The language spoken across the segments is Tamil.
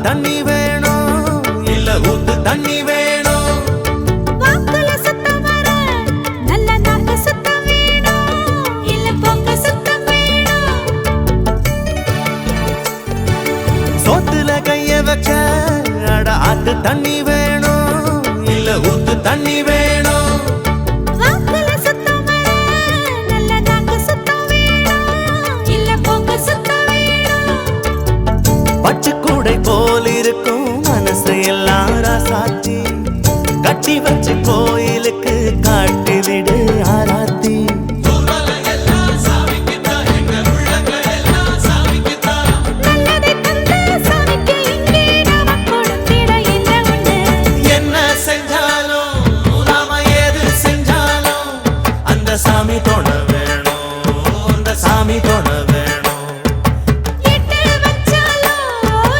தண்ணி வேணும் இல்ல ஊத்து தண்ணி வேணும் வாக்குல சுத்தம் வர நல்ல நாக்கு சுத்தம் வேணும் இல்ல பொங்க சுத்தம் வேணும் சோத்துல கைய வச்ச அட ஆத்து தண்ணி வேணும் இல்ல ஊத்து தண்ணி வேணும் வாக்குல சுத்தம் வர நல்ல நாக்கு சுத்தம் வேணும் இல்ல பொங்க சுத்தம் வேணும் பச்சை கூடை போல் இருக்கும் மனசு எல்லாரும் சாத்தி கட்டி வச்சு கோயிலுக்கு காட்டி விடு ஆராத்தி நல்லதை தந்த சாமிக்கு இங்கே நாம கொடுத்திட என்ன உண்டு என்ன செஞ்சாலும் நாம எது செஞ்சாலும் அந்த சாமி தொட வேணும் அந்த சாமி தொட வேணும் எட்டு வச்சாலும்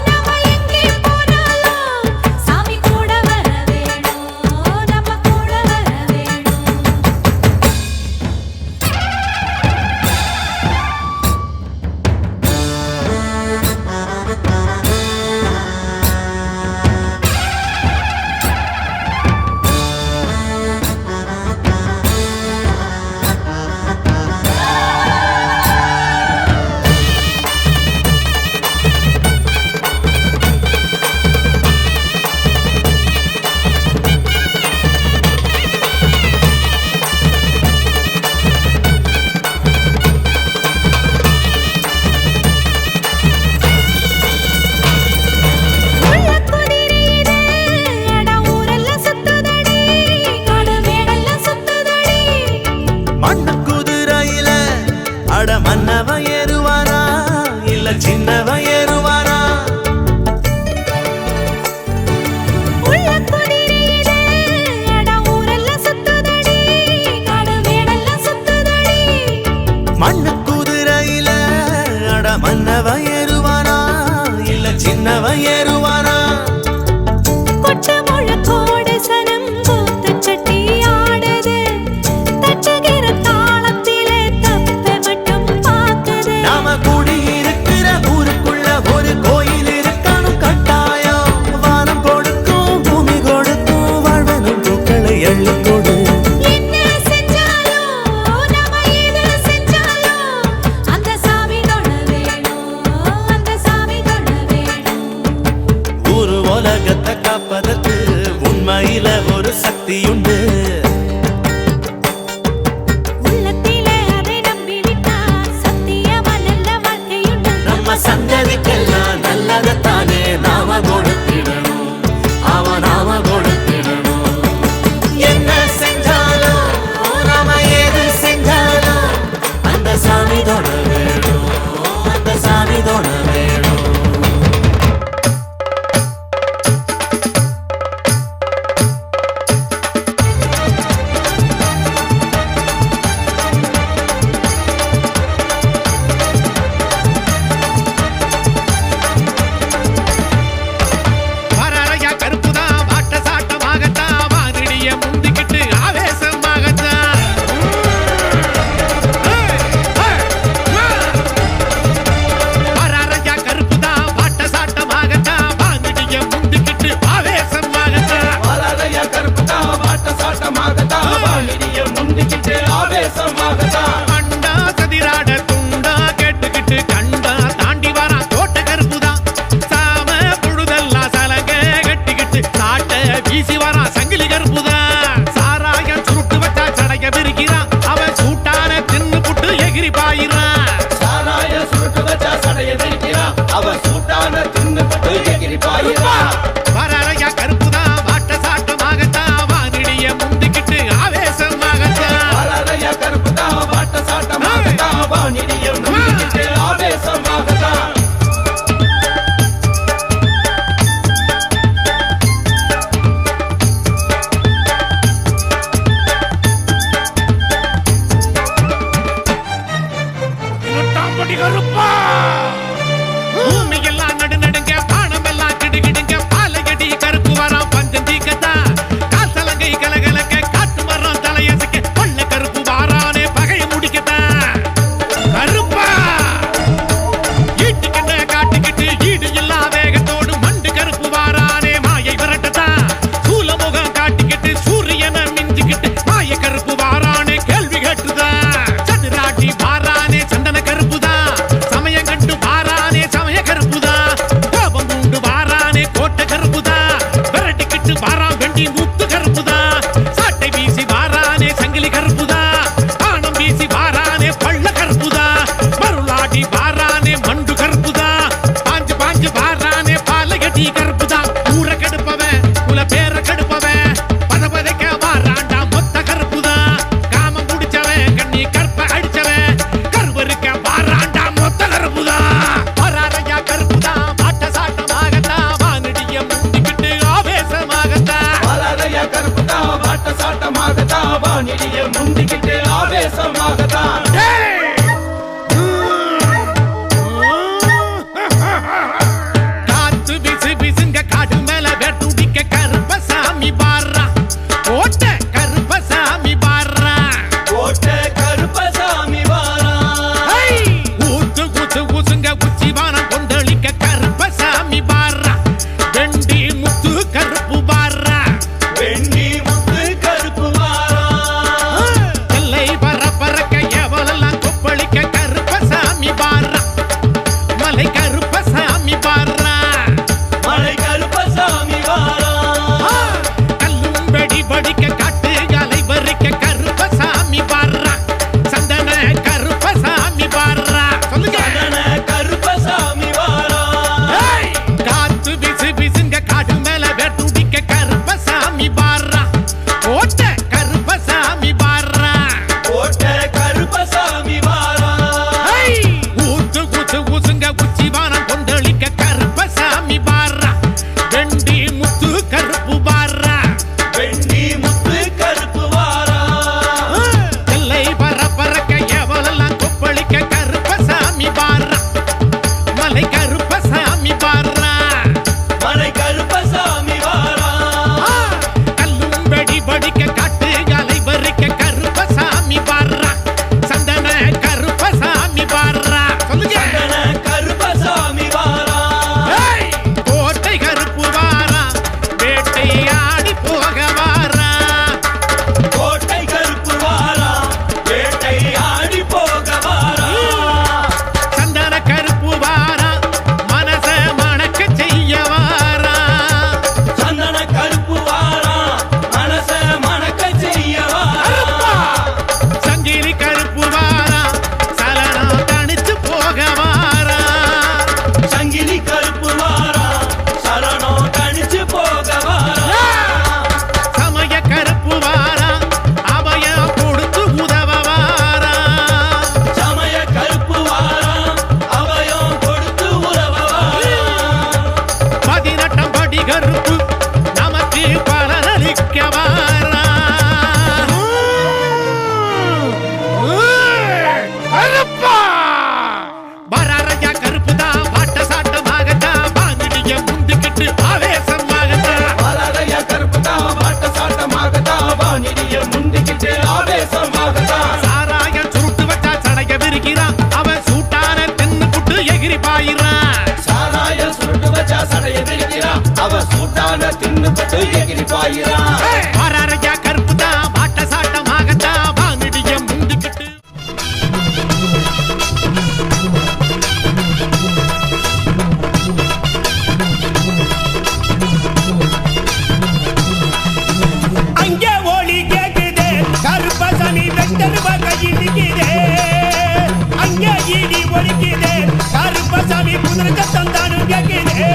நாம எங்கே போனாலும் சாமி கூட வர வேணும் நம்ம கூட வர வேணும் உள்ள குதிரையிலே அட ஊரெல்லாம் சுத்துதடி காடு மேடெல்லாம் சுத்துதடி மண்ணு குதிரையில அட மன்னவ ஏறுவானா இல்ல சின்னவ ஏறுவானா உள்ள குதிரையிலே அட ஊரெல்லாம் சுத்துதடி காடு மேடெல்லாம் சுத்துதடி மண்ணு குதிரையில அட மன்னவ ஏறுவானா இல்ல சின்னவ ஏறுவானா கொட்ட முழக்கோடு சனம் கூத்து சட்டி ஆடுது தட்டுகிற தாளத்திலே தப்ப மட்டும் பாக்குது நாம கூடி இருக்கிற ஊருக்குள்ள ஒரு கோயில் இருக்கணும் கட்டாயம் வானம் கொடுக்கும் பூமி கொடுக்கும் வாழ்வனும் பூக்களை எள்ளி கொடு என்ன செஞ்சாலும் நாம எது செஞ்சாலும் அந்த சாமி தொட வேணும் அந்த சாமி தொட வேணும் ஊரு உலகத்தை காப்பதற்கு உண்மையில ஒரு சக்தியுண்டு உள்ளத்திலே அதை நம்பிவிட்டா சத்தியமா நல்ல வாழ்க்கையுண்டு நம்ம சந்ததிக்கெல்லாம் நல்லதைத்தானே நாம கொடுத்திடணும் நாம கொடுத்திடணும் என்ன செஞ்சாலும் நாம எது செஞ்சாலும் அந்த சாமி தொட வேணும் அந்த சாமி தொட வேணும் வராரையா கருப்புதான் வாட்ட சாட்டமாகத்தான் வாதிடிய முந்திக்கிட்டு ஆவேசமாகத்தான் வராரையா கருப்புதான் வாட்ட சாட்டமாகத்தான் வாதிடிய முந்திக்கிட்டு ஆவேசமாகத்தான் வராரையா கருப்புதா வாட்ட சாட்டமாகத்தா வாணிடிய முந்திக்கிட்டு ஆவேசமாகத்தா அண்டா சதிராட துண்டா கேட்டுக்கிட்டு கண்டா தாண்டி வரா தோட்ட கருப்புதான் சாம புழுதெல்லாம் சலங்க கட்டிக்கிட்டு சாட்ட வீசி வரா சங்கிலி கருப்புதான் சாராயம் சுருட்டு வச்சா சடைய விரிக்கிறான் அவன் சூட்டான தின்னு புட்டு எகிரி பாயிறான் சாராய சுருட்டு வச்சா சடைய விரிக்கிறா அவ சூட்டான தின்னு பட்டு எகிரி பாயிரா வராரையா கருப்புதான் வாட்ட சாட்டமாகத்தான் வாதிடிய முந்திக்கிட்டு ஆவேசமாகத்தான் வராரையா கருப்புதா வாட்ட சாட்டமாகத்தா வாணிடிய முந்திக்கிட்டு ஆவேசமாகத்தா முட்டாம்படி கருப்பா பூமி எல்லாம் நடுநடுங்க பானம் எல்லாம் கிடுகிடுங்க வானிடிய முந்திக்கிட்டு ஆவேசமாகத்தான் காத்து பிசு பிசுங்க காடு மேல வேட்டுடிக்க கருப்பசாமி பாடுறா ஓட்ட கருப்பசாமி பாடுறா கோட்டை கருப்பசாமி வாரா ஊத்து ஊத்து ஊசுங்க உச்சிவானம் கொந்தளிக்க கருப்பசாமி பாடுறா வெண்டி முத்து கருப்பு பாடுறா வெண்ணி முத்து கருப்பு வாரா எல்லை பரப்பறக்க எவளெல்லாம் கொப்பளிக்க கருப்பசாமி பாடுறா மலை கருப்பசாமி பாடுறா மலை கருப்பசாமி வாரா கல்லும் வெடி படிக்க காட்டு அலை பறிக்க கருப்பசாமி பாடுறா சந்தன கருப்பசாமி பாடுறா சொல்லுங்க சந்தன கருப்பசாமி வாரா காத்து பிசு பிசுங்க காடு மேல வேட்டுடிக்க கருப்பசாமி பாடுறா ஓட்ட கருப்பசாமி பாடுறா கோட்டை கருப்பசாமி வாரா ஊத்து ஊத்து ஊசுங்க உச்சிவானம் கொந்தளிக்க கருப்பசாமி பாடுறா வெண்டி முத்து கருப்பு பாடுறா வெண்ணி முத்து கருப்பு வாரா எல்லை பரப்பறக்க எவளெல்லாம் கொப்பளிக்க கருப்பசாமி பாடுறா மலை கருப்பசாமி பாடுறா மலை கருப்பசாமி வாரா கல்லும் வெடி படிக்க காட்டு அலை பறிக்க கருப்பசாமி பாடுறா சந்தன கருப்பசாமி பாடுறா சொல்லுங்க சந்தன கருப்பசாமி வாரா கோட்டை கருப்பு வாரா வேட்டை ஆடி போக வாரா கோட்டை கருப்பு வாரா வேட்டை ஆடி போக வாரா சந்தன கருப்பு வாரா மனச மணக்க செய்ய வாரா சந்தன கருப்பு வாரா மனச மணக்க செய்ய வாரா சங்கிலி கருப்பு வாரா சலனம் தணிச்சு போக வாரா சங்கிலி கருப்பு வாரா சரணம் கணிச்சு போக வாரா சமய கருப்பு வாரா அபய கொடுத்து உதவ வாரா சமய கருப்பு வாரா அபயம் கொடுத்து உறவ வாரா 18 படி கருப்பு நமக்கு பலனளிக்க வாரா கருப்பா வராரையா கருப்பு தான் பாட்ட சாட்டமாகட்டா வாங்கிடிய முந்திக்கிட்டு ஆவேசமாகட்டா வளரைய கருப்பு தான் வாட்ட சாட்டமாகத்தான் வானிடிய முந்திக்கிட்டு ஆவேசமாகத்தான் சாராயம் சுருட்டு வச்சா சடைய விரிக்கிறான் அவன் சூட்டான தென்னு புட்டு எகிரி பாயிறான் சாராய சுருட்டு வச்சா சடைய விரிக்கிறா அவ சூட்டான தின்னுபட்டு எகிரி பாயிரா வராரையா கருப்பு தான் பாட்ட சாட்டமாகட்டா வாங்கிடிய முந்திக்கிட்டு அங்கே ஒளி கேக்குதே கருப்பசாமி வெட்டருவா கையில் நிற்கிறே அங்கே ஈடி ஒலிக்குதே கருப்பசாமி குதிரை தந்தானு கேக்குதே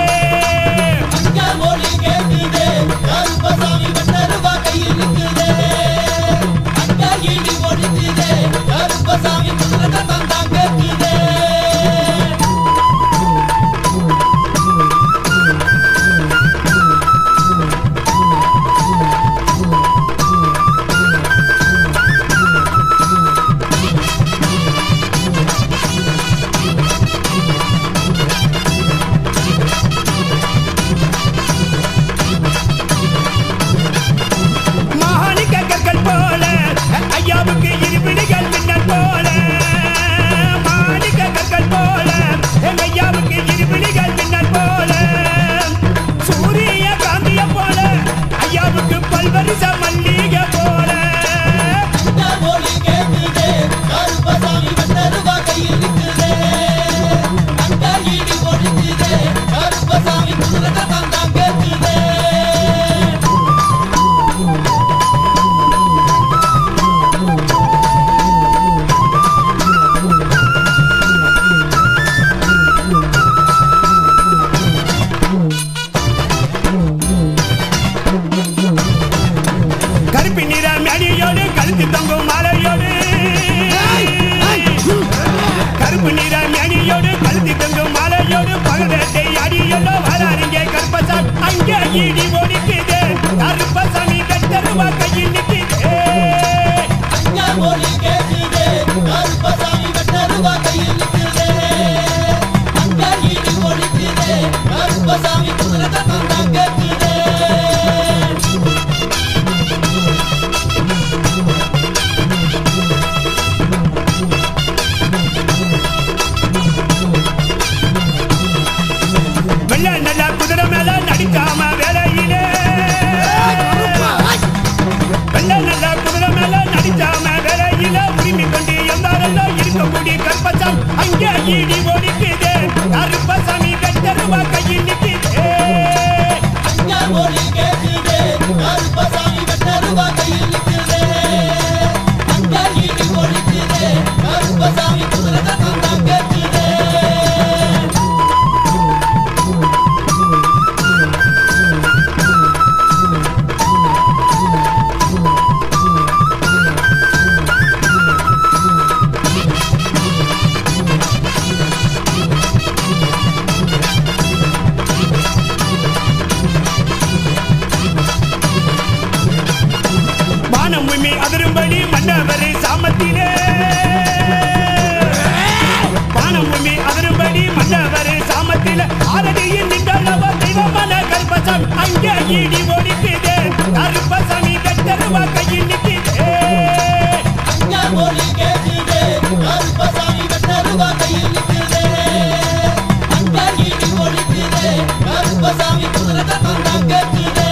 மாணிக்க கற்கள் போல ஐயாவுக்கு இருபிடிகள் மின்னல் போல மாணிக்க கற்கள் போல ஐயாவுக்கு இருபிடிகள் மின்னல் போல சூரிய காந்திய போல ஐயாவுக்கு பல்வரிச மல்லிகை போல கருப்பு நிற மேனியோடு கழுத்து தொங்கும் மாலையோடு கருப்பு நிற மேனியோடு கழுத்து தொங்கும் மாலையோடு பகடத்தை அடியலோ வராருங்க கருப்பசாமி அங்கே ஈடி ஓடிக்குது கருப்பசாமி வெட்டருவா கையில் நிற்குது மன்னவர் சாமத்திலே வானம் பூமி அதன்படி மன்னவர் சாமத்திலே ஆரடியில் நின்றளவா தெய்வமான கருப்பசாமி அங்கே இடி ஒடிக்குதே கருப்பசாமி கட்டருவா கையில் நிற்குதே ஒலி கேட்குதே கருப்பசாமி கட்டருவா கையில் நிற்குதே அங்க இடி ஒலிக்குதே கருப்பசாமி குதிரை தந்தம் கேட்குதே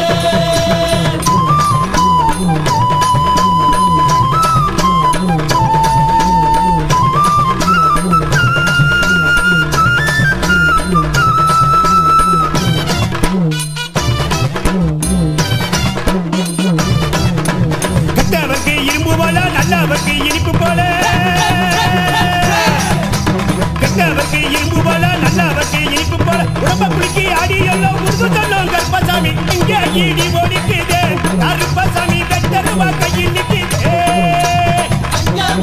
கெட்டவர்க்கு இரும்பு போல நல்லவர்க்கு இனிப்பு போல கெட்டவர்க்கு இரும்பு போல நல்லவர்க்கு இனிப்பு போல உடம்ப குலுக்கி ஆடி எல்லாம் உருது சொல்லும் கருப்பசாமி இங்கே இடி ஒடிக்குதே கருப்பசாமி கட்டருவா கையில் நிற்குதே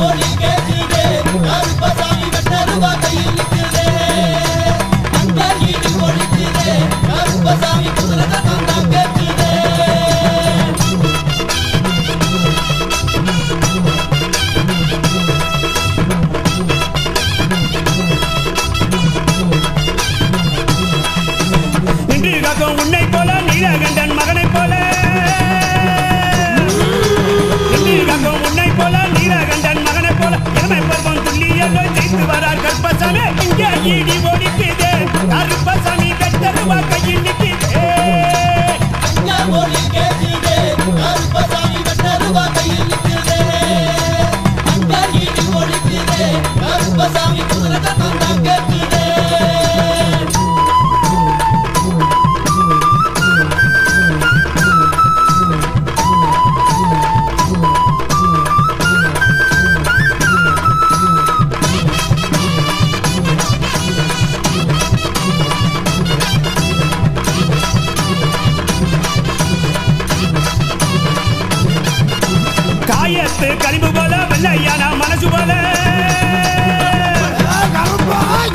ஒலி கேட்குதே கருப்பசாமி கட்டருவா கையில் நிற்குதே அங்க இடி ஒலிக்குதே கருப்பசாமி குதிரை தந்தம் கேட்குதே நின்று காக்கும் உன்னை போல நீலகண்டன் மகனை போல நின்று காக்கும் உன்னை போல நீலகண்டன் மகனை போல இளமை பருவம் துல்லியல்லோ ஜெயித்து வரார் கருப்பசாமி இங்கே இடி ஒடிக்குதே கருப்பசாமி கட்டருவா கையில் நிற்குதே ஒலி கேட்குதே கருப்பசாமி கட்டருவா கையில் நிற்குதே அங்க இடி ஒலிக்குதே கருப்பசாமி குதிரை தந்தம் கேட்குதே காயத்து களிம்பு போல வெள்ளையான மனசு போல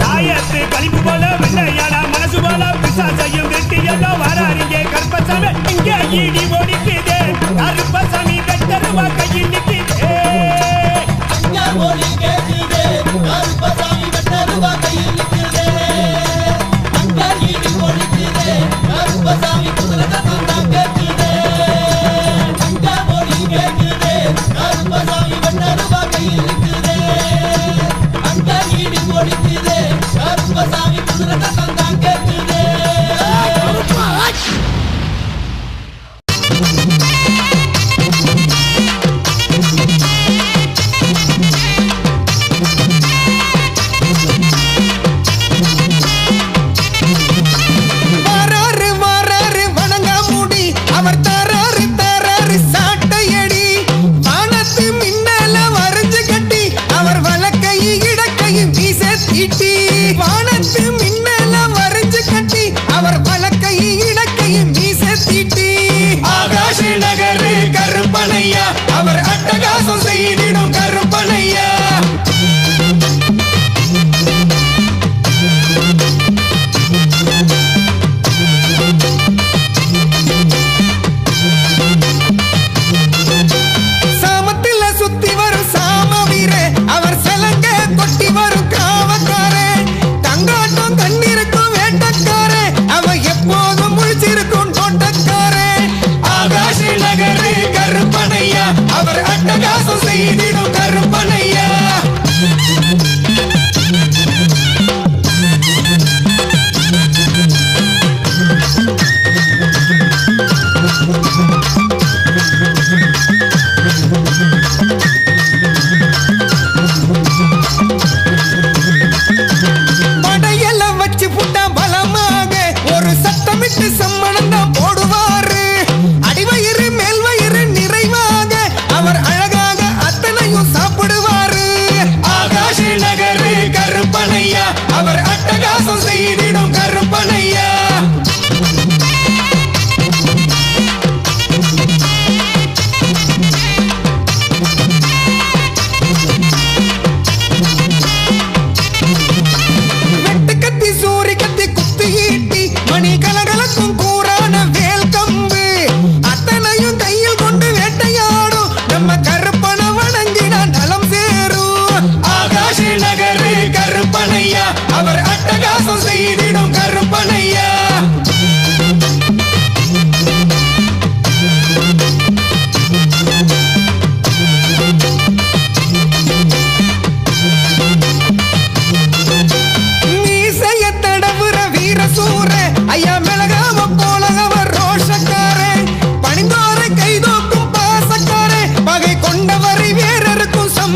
காயத்து களிம்பு போல வெள்ளையான மனசு போல பிசாசையும் வெட்டி எல்லாம் வராருங்க கருப்பசாமி இங்கே இடி ஒடிக்குதே கருப்பசாமி கட்டருவா கையில் நிற்குதே ஒலி கேட்குதே கருப்பசாமி கட்டருவா கையில் நிற்குதே அங்க இடி ஒலிக்குதே கருப்பசாமி குதிரை தந்தம் கேட்குதே அங்க ஒலி கேட்குதே கருப்பசாமி கட்டருவா கையில் நிற்குதே அங்க இடி ஒலிக்குதே கருப்பசாமி குதிரை தந்தம் கேட்குதே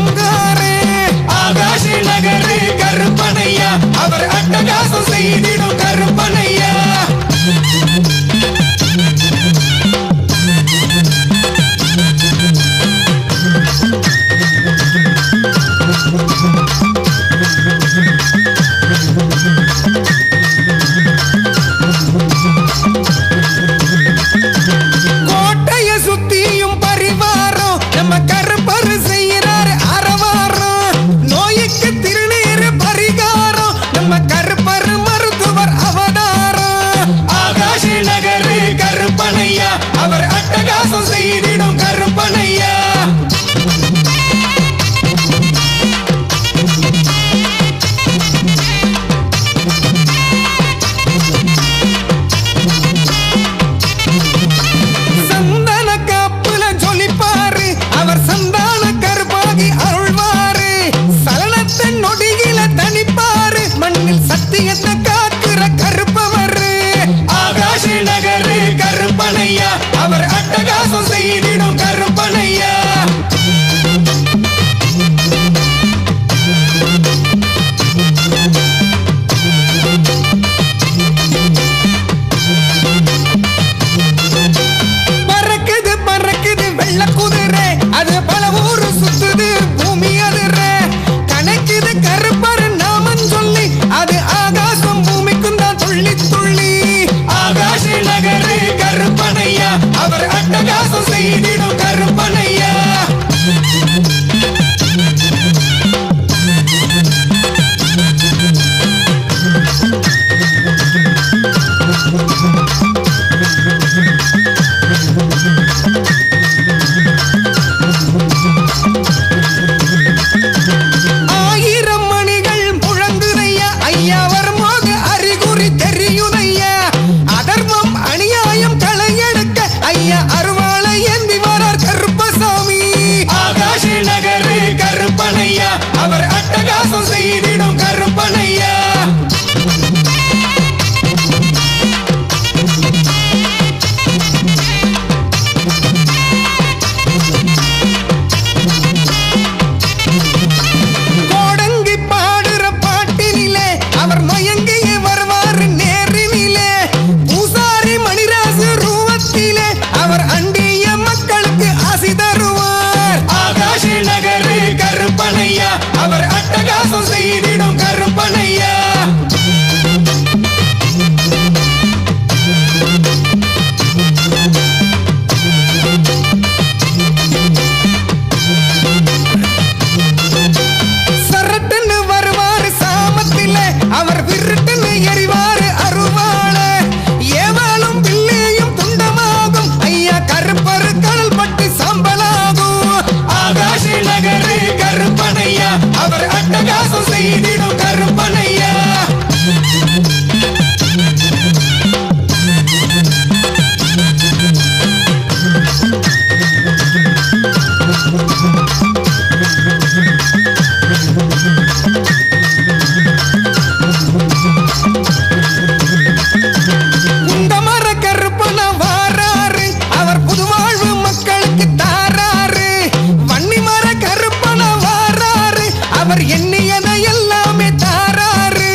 அலங்காரே ஆகாஷ் நகரு கருப்பனையா அவர் அட்டகாசம் செய்திடும் கருப்பனையா கோட்டைய சுத்தியும் பரிவாரம் நம்ம கருப்பரு செய்யறாரு அரவாரம் நோய்க்கு திருநீர் பரிகாரம் நம்ம கருப்பரு மருத்துவர் அவதாரம் ஆகாஷ் நகரு கருப்பனையா அவர் அட்டகாசம் செய்திடும் கருப்பனையா சந்தன காப்புல ஜொலிப்பாரு அவர் சந்தான கருப்பாகி அருள்வாரு சலனத்தை நொடியில தனிப்பாரு மண்ணில் சத்தியத்தை காக்குற கருப்பவரு ஆகாஷ் நகரு கருப்பனையா அவர் அட்டகாசம் செய்திடும் கருப்பனையா பறக்குது பறக்குது வெள்ள குதிரை அது பல ஊரு சுத்துது பூமி அதிர கணக்குது கருப்பரு நாமம் சொல்லி அது ஆகாசம் பூமிக்கும் தான் துள்ளி துள்ளி ஆகாஷ் நகரு கருப்பனையா அவர் அட்டகாசம் செய்திடும் கருப்பனையா ஆயிரம் மணிகள் முழங்குதையா ஐயா வரும்போக அறிகுறி தெரியுதையா அதர்மம் அநியாயம் களையெடுக்க ஐயா அருவாளை ஏந்தி வரார் கருப்பசாமி ஆகாஷ் நகரு கருப்பனையா அவர் அட்டகாசம் செய்திடும் கருப்பனையா கோடங்கி பாடுற பாட்டினிலே அவர் மயங்கியே வருவார் நேரினிலே பூசாரி மணிராசு ரூபத்திலே அவர் அண்டிய மக்களுக்கு ஆசி தருவார் ஆகாஷ் நகரு கருப்பனையா அவர் அட்டகாசம் செய்திடும் கருப்பனையா சரட்டுன்னு வருவாரு சாமத்திலே அவர் விருட்டுன்னு எறிவாரு அருவாள ஏவாளும் பிள்ளையும் துண்டமாகும் ஐயா கருப்பரு கடல் பட்டு சம்பலாகும் ஆகாஷ் நகரு கருப்பனையா அவர் அட்டகாசம் செய்திடும் கருப்பனையா இந்த மர கருப்பன வாராரு அவர் புதுவாழ்வு மக்களுக்கு தாராரு வன்னி மர கருப்பன வாராரு அவர் எண்ணியதை எல்லாமே தாராரு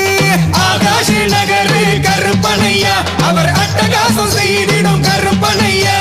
ஆகாஷ் நகரு கருப்பனையா அவர் அட்டகாசம் செய்திடும் கருப்பனையா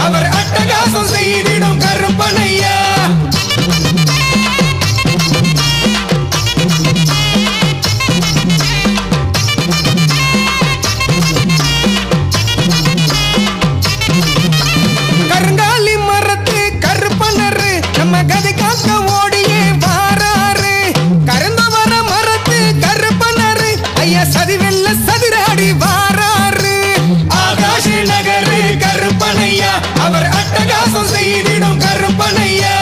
அவர் அட்டகாசம் செய்திடும் கருப்பனையா. கருங்காலி மரத்து கருப்பனரு நம்ம கதை காக்க ஓடியே வாராரு. கருந்தவர மரத்து கருப்பனரு ஐயா சதிவெல்ல சதிராடி வாராரு. ஆகாஷ நகரு கருப்பனையா அவர் அட்டகாசம் செய்திடும் கருப்பனையா.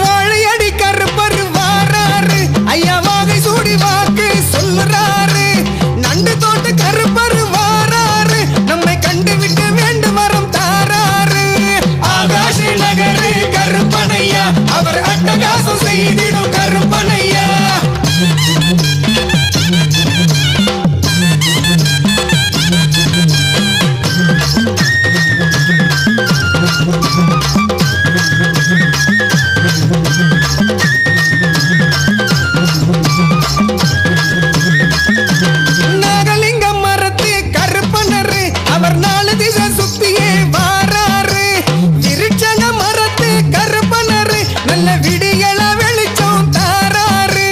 வாழையடி கருப்பர் வாராரு ஐயா வாகை சூடி வாக்கு சொல்லுறாரு. நண்டு தோட்ட கருப்பர் வாராரு நம்மை கண்டு விட்டு வேண்டு வரம் தாராரு. ஆகாஷ நகரு கருப்பனையா அவர் அட்டகாசம் செய்திடும் கருப்பனையா. நாகலிங்கம் மரத்து கருப்பனரு அவர் 4 திசை சுத்தியே வாராரு. விருட்சங்க மரத்து கருப்பனரு நல்ல விடியல வெளிச்சம் தாராரு.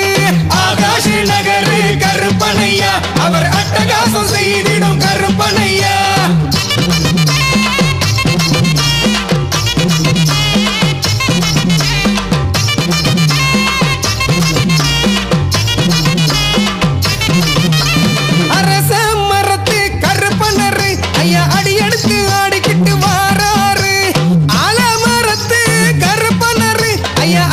ஆகாஷ நகரு கருப்பனையா அவர் அட்டகாசம் செய்திடும் கருப்பனையா. அரச மரத்து கருப்பனரு ஐயா அடியெடுத்து ஆடிக்கிட்டு வாராரு. ஆல மரத்து கருப்பனரு ஐயா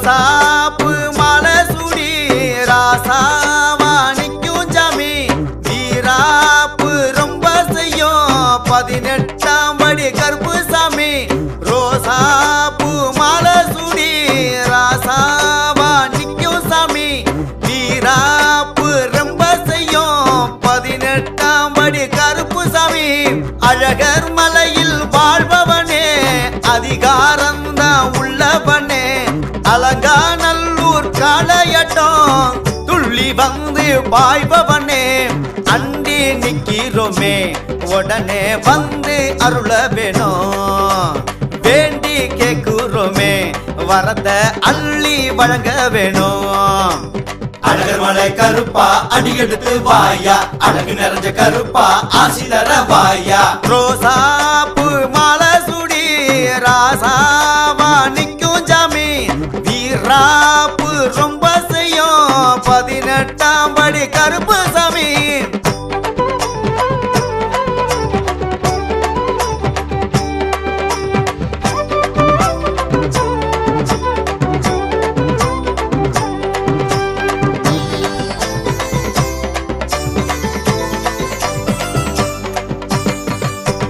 ரோசாப்பு மாலை சுடி ராசாவா நிக்கும் ஜாமி வீராப்பு ரொம்ப செய்யும் 18ஆம் படி கருப்பு சாமி ரோசாப்பு மாலை சுடி ராசாவா நிக்கும் சாமி வீராப்பு ரொம்ப செய்யும் 18ஆம் படி கருப்பு சாமி அழகர் மலையில் வாழ்பவனே அதிகாரம்தான் உள்ளவனே அலங்காநல்லூர் காளையட்டம் துள்ளி வந்து பாய்பவனே அண்டி நிக்கிறோமே உடனே வந்து அருள வேணும் வேண்டி கேக்குறோமே வரத அள்ளி வழங்க வேணும் அழகர் மலை கருப்பா அடி எடுத்து வாயா அழகு நிறைஞ்ச கருப்பா ஆசி தர வாயா ரோசாப்பு மாலை சுடி ராசாவா நிக்கும் ஜாமி வீராப்பு ரொம்ப செய்யும் 18ஆம் படி கருப்பு சாமி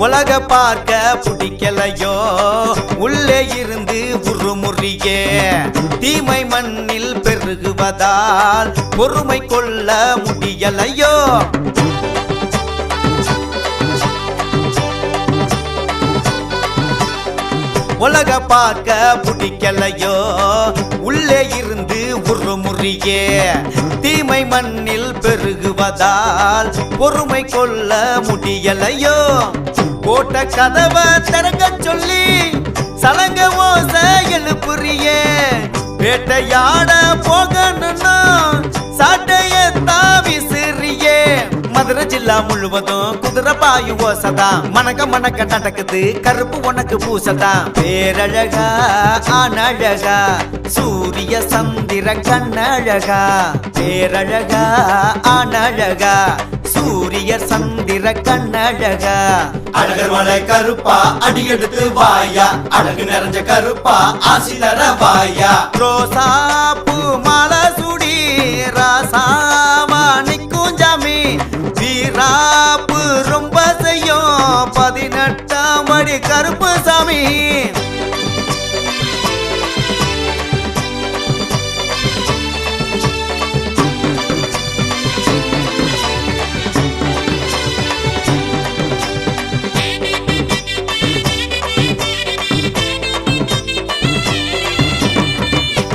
உலக பார்க்க பிடிக்கலையோ உள்ளே இருந்து உருமுறியே தீமை மண்ணில் பெருகுவதால் பொறுமை கொள்ள முடியலையோ உலக பார்க்க பிடிக்கலையோ உள்ளே இருந்து உருமுறியே தீமை மண்ணில் பெருகுவதால் பொறுமை கொள்ள முடியலையோ கோட்ட கதவை திறக்க சொல்லி சலங்க ஓச எழுப்புறியே வேட்டையாட போகணும்னா சாட்டைய தாவிசிறியே மதுரை ஜில்லா முழுவதும் குதிரை பாயு ஓசதா மணக்க மணக்க நடக்குது கருப்பு உனக்கு பூசதா பேரழகா ஆனழகா சூரிய சந்திர கண்ணழகா பேரழகா ஆனழகா சூரிய சந்திர கண்ணழகா அழகர் மலை கருப்பா அடி எடுத்து வாயா அழகு நிறைஞ்ச கருப்பா ஆசி தர வாயா ரோசாப்பு மாலை சுடி ராசாவா நிக்கும் ஜாமி வீராப்பு ரொம்ப செய்யும் 18ஆம் படி கருப்பு சாமி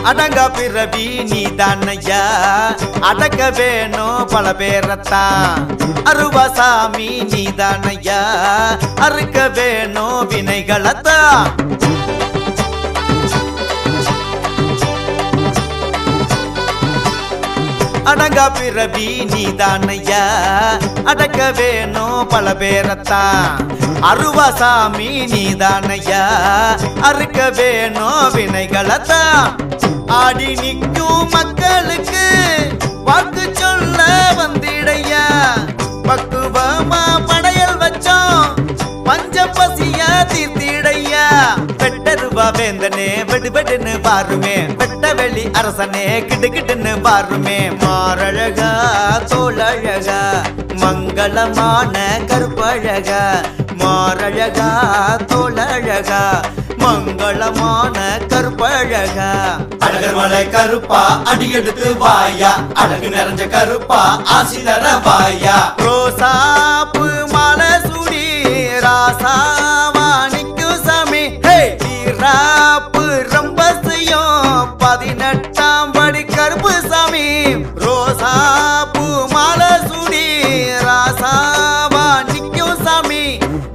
அடங்க பிறவி நீதானையா அடக்க வேணும் பல பேரத்தான் அருவாசாமி நீதானையா அறுக்க வேணும் வினைகளத்தான் அடங்க பிறவி நீதானையா அடக்க வேணும் பல பேரத்தான் அருவாசாமி நீதானையா அறுக்க வேணும் வினைகளத்தான் ஆடி நிற்கும் மக்களுக்கு வாக்கு சொல்ல வந்திடையா பக்குவமா படையல் வச்சோம் பஞ்ச பசிய தீர்த்திடையா வெட்டருவா வேந்தனே வெடுவெடுன்னு பாருமே வெட்ட வெளி அரசனே கிடுகிடுன்னு பாருமே மாரழகா தோளழகா மங்களமான கருப்பழகா மாரழகா தோளழகா மங்களமான கருப்பழகா அழகர் மலை கருப்பா அடி எடுத்து வாயா அழகு நிறைஞ்ச கருப்பா ஆசி தர வாயா ரோசாப்பு மாலை சுடி ராசாவா நிக்கும் சாமி ஹே வீராப்பு ரொம்ப செய்யும் 18ஆம் படி கருப்பு சாமி ரோசாப்பு மாலை சுடி ராசாவா நிக்கும் சாமி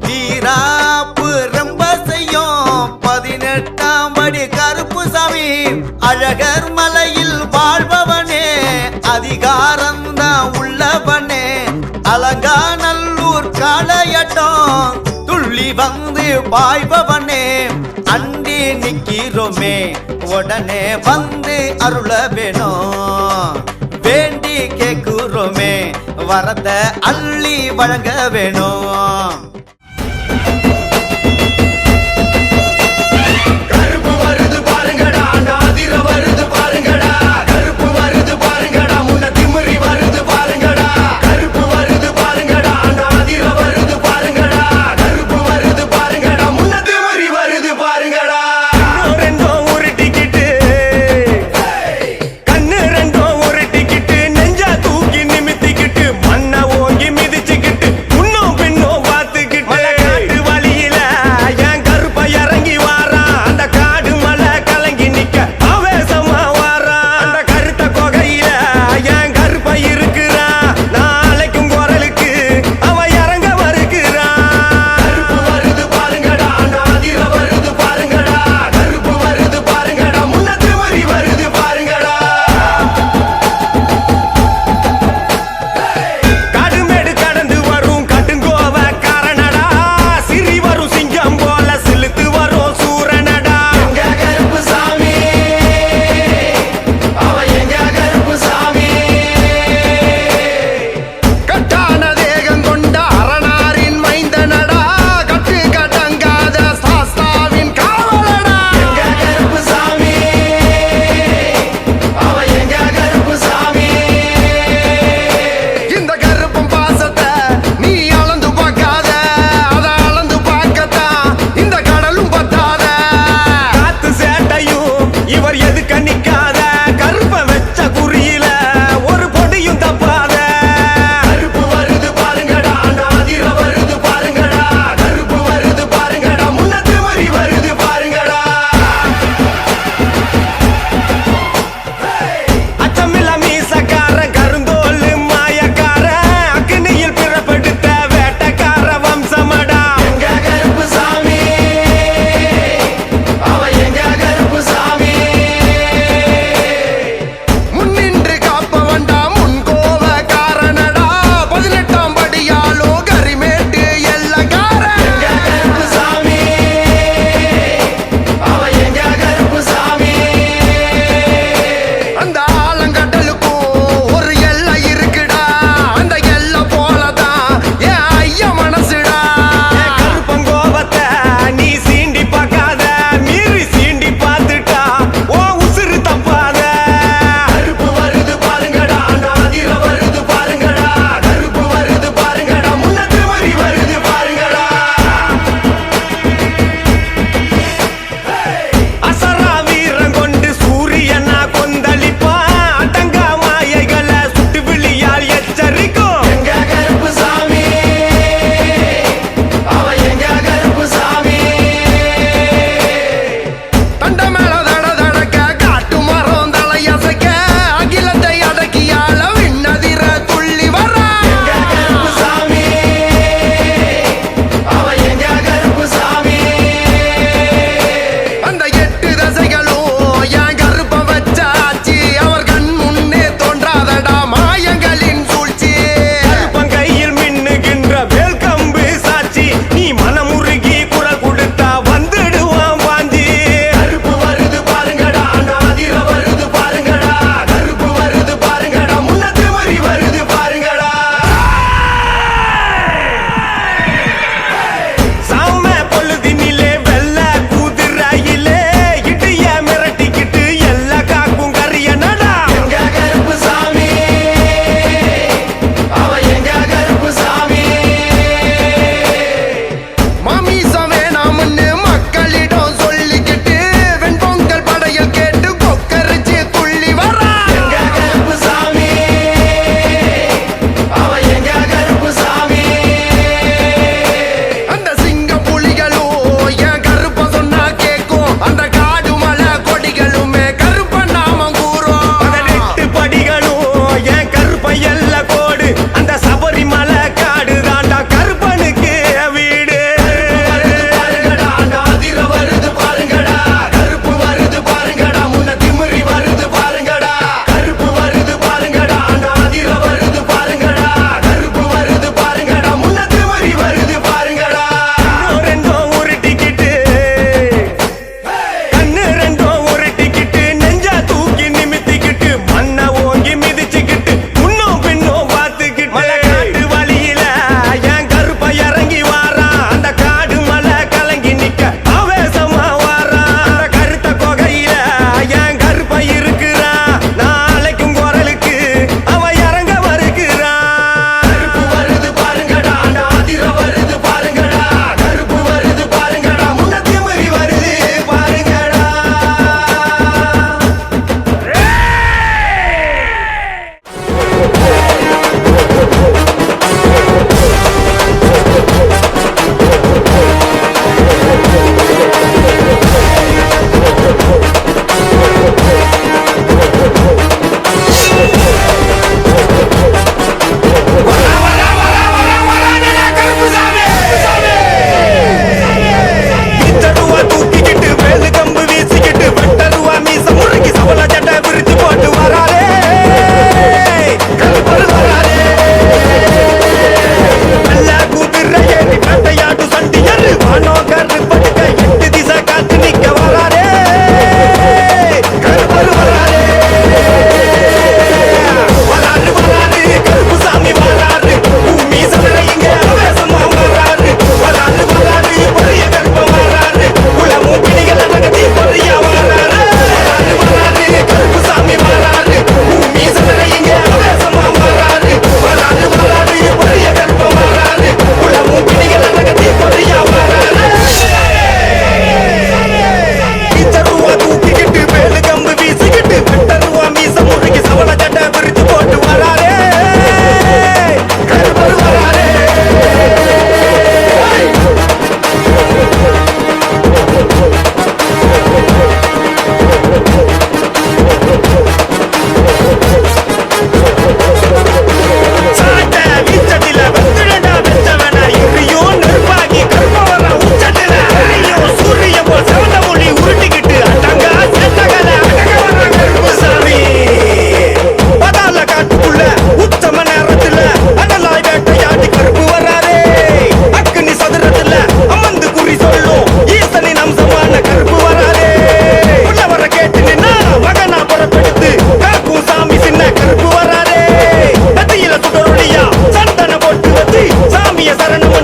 வீராப்பு ரொம்ப செய்யும் 18ஆம் படி கருப்பு சாமி அழகர் மலையில் வாழ்பவனே அதிகாரம்தான் உள்ளவனே அலங்காநல்லூர் காளையட்டம் துள்ளி வந்து பாய்பவனே அண்டி நிக்கிறோமே உடனே வந்து அருள வேணும் வேண்டி கேக்குறோமே வரத அள்ளி வழங்க வேணும் கருப்பு வருது பாருங்கடா நாதிர வருது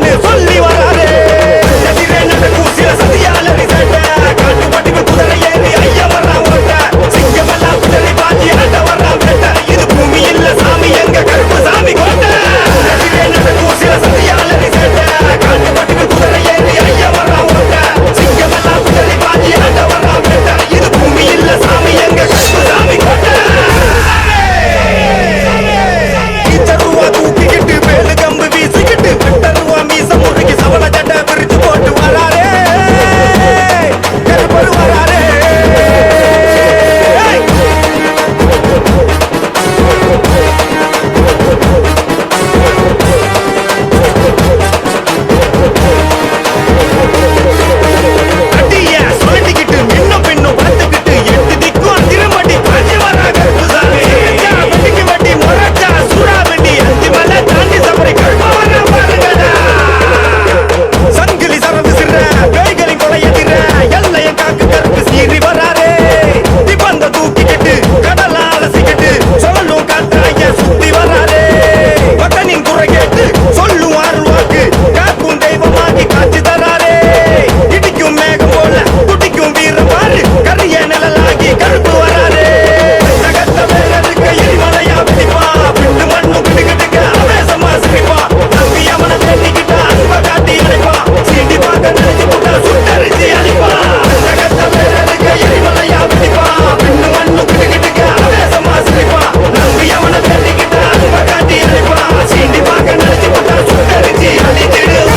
வந்து சொல்லி வராரே எதிரே நடக்கும் சில சதியாளரி சேட்டை காட்டுப்பட்டுக்கு குதிரை ஏறி ஐயா வர்றான் ஓட்ட சிங்கமெல்லாம் குதிரை பாஞ்சி ஆட்ட வர்றான் வேட்டை இது பூமி இல்ல சாமி எங்க கருப்பு சாமி கோட்டை எதிரே நடக்கும் சில சதியாளரி சேட்டை காட்டுப்பட்டுக்கு குதிரை ஏறி ஐயா வர்றான் ஓட்ட சிங்கமெல்லாம் குதிரை பாஞ்சி ஆட்ட வர்றான் வேட்டை இது பூமி இல்ல சாமி எங்க கருப்பு சாமி கோட்டை தூக்கிக்கிட்டு மேலு கம்பு வீசிக்கிட்டு விட்டருவா மீச முறுக்கி சவள சட்டை பிரிச்சு போட்டு வராரே கருப்பரு வராரே அடிய சொல்லிக்கிட்டு மின்னும் பின்னும் பார்த்துக்கிட்டு எட்டு திக்கும் திரும்படி பாஞ்சி வரா கருப்பு சாமி வெட்டிக்கு வெட்டி முறைச்சா சூடா வெட்டி அஞ்சு மலை தாண்டி சபரி கருப்பா வரா பாருங்கடா சங்கிலி சரந்து சிற பேய்களின் கொலையதிர எல்லைய காக்கு கருப்பு சீறி வராரே திபந்த தூக்கிக்கிட்டு கடலா அலசிக்கிட்டு சொல்லும் காத்தாய சுத்தி வராரே மக்களின் குறை கேட்டு சொல்லும் ஆர்வாக்கு காக்கும் தெய்வமாகி காட்சி தராரே இடிக்கும் மேகம் போல துடிக்கும் வீரம் பாரு கரிய நிழலாகி கருப்பு வராரே நகத்த மேல இருக்க எரிமலையா வெடிப்பா விட்டு மண்ணும் கிட்டுக்கிட்டுக்க ஆவேசமா சிரிப்பா நம்பி அவனை தேடிக்கிட்ட அன்பை காட்டி அழைப்பா சீண்டி பார்க்க நினைச்சு புட்டா சுட்டரிச்சு அழிப்பா நகத்த மேல இருக்க எரிமலையா வெடிப்பா விட்டு மண்ணும் கிட்டுக்கிட்டுக்க ஆவேசமா சிரிப்பா நம்பி அவனை தேடிக்கிட்ட அன்பை காட்டி அழைப்பா சீண்டி பார்க்க நினைச்சு புட்டா சுட்டரிச்சு அழிச்சிடுவா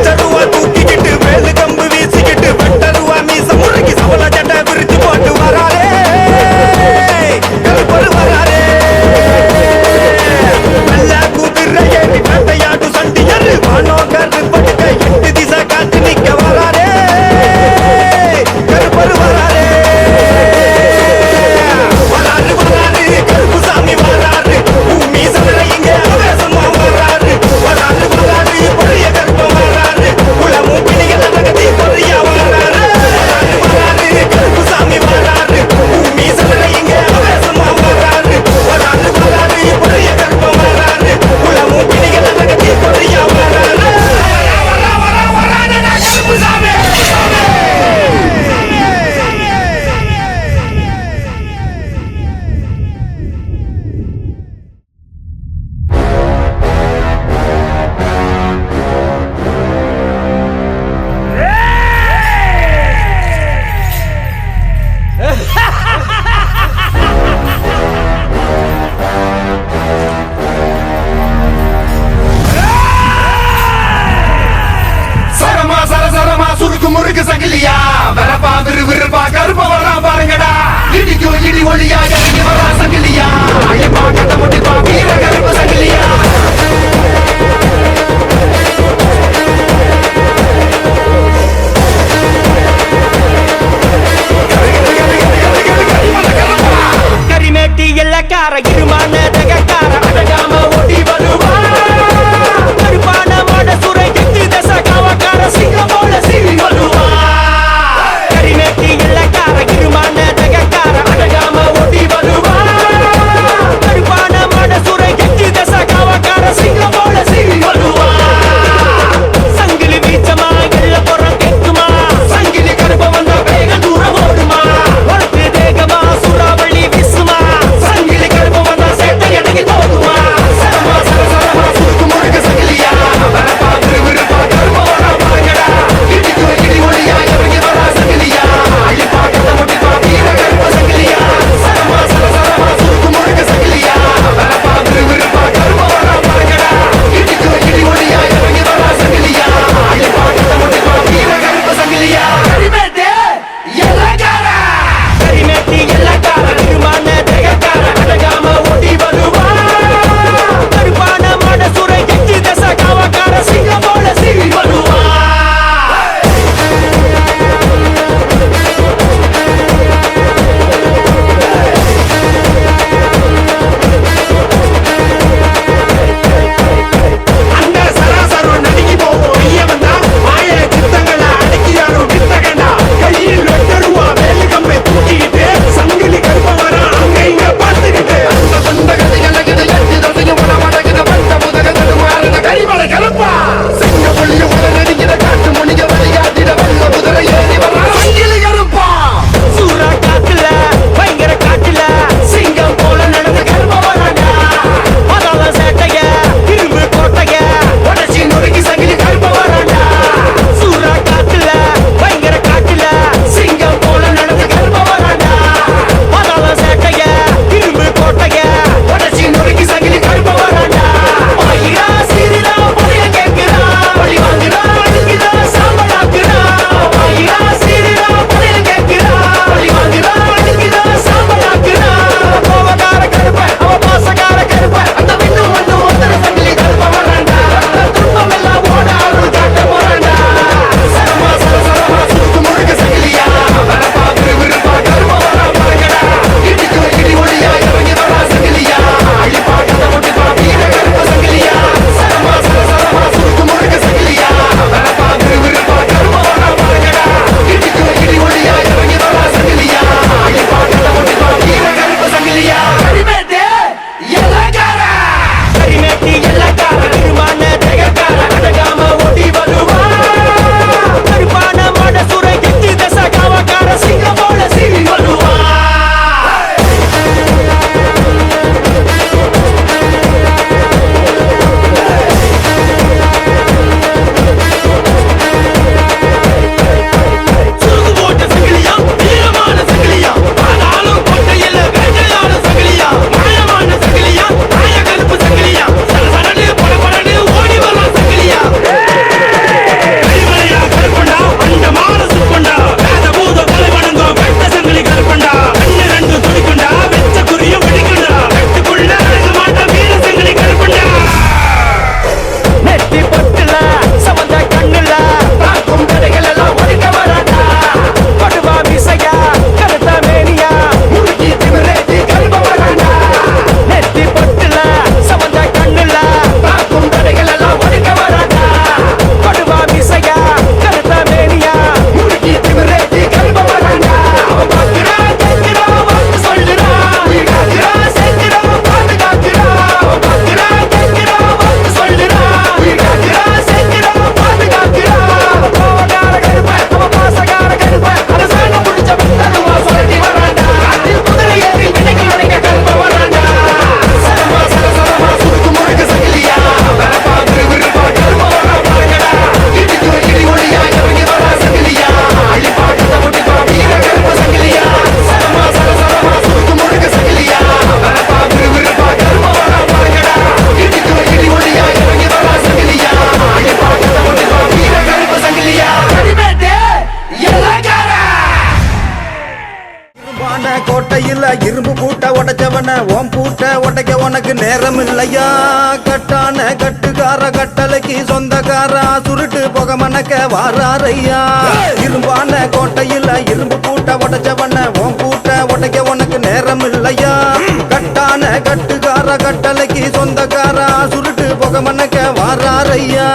தருவா தூக்கிக்கிட்டு மேலு கம்பு வீசிக்கிட்டு வெட்டருவா மீச முறுக்கி சவள சட்டை பிரிச்சு போட்டு வராரே கருப்பரு வராரே நல்ல குதிரை ஏறி வேட்டையாடு சண்டியரு வானோ கருப்பட்டுக்க எட்டு திசை காத்து நிக்க வராரே கருப்பரு வராரே வராரு வராரு கருப்பு சாமி வராரு பூமி சதுர இங்க ஆவேசமா வராரு வராரு வராரு பெரிய கருப்பம் வராரு குளமும் பிணிகள் நகத்தி பொறியா வராரு வராரு வராரு கருப்பு சாமி வராரு பூமி சதுர இங்க ஆவேசமா வராரு வராரு வராரு பெரிய கருப்பம் வராரு குளமும் பிணிகள் நகத்தி பொறியா வராரு வராடா கருப்பு சாமி சரமா சரசரமா சுருக்கு முறுக்கு சங்கிலியா வரப்பா விறுவிறுப்பா கருப்ப வரா பாருங்கடா இடிக்கும் இடி ஒளியா இறங்கி வரா சங்கிலியா ஐயப்பா கட்ட முட்டிப்பா வீர கருப்பு சங்கிலியா கரிமேட்டி எல்லக்கார இருமான தகக்கார அடங்காம ஓடி வருவா கருப்பான மாட சுரை எட்டு தச காவக்கார சிங்கம் போல சீறி வருவா கரிமேட்டி எல்லக்கார இருமான தகக்கார அடங்காம ஓடி வருவா கருப்பான மாட இரும்பு பூட்ட உடைச்சவன ஓம் பூட்ட உடைக்க உனக்கு நேரம் இல்லையா கட்டான கட்டுக்கார கட்டளைக்கு சொந்தக்காரா சுருட்டு புக மணக்க வாராரையா இரும்பான கோட்டையில இரும்பு பூட்ட உடைச்சவன ஓம் பூட்ட உடைக்க உனக்கு நேரம் இல்லையா கட்டான கட்டுக்கார கட்டளைக்கு சொந்தக்காரா சுருட்டு புக மணக்க வாராரையா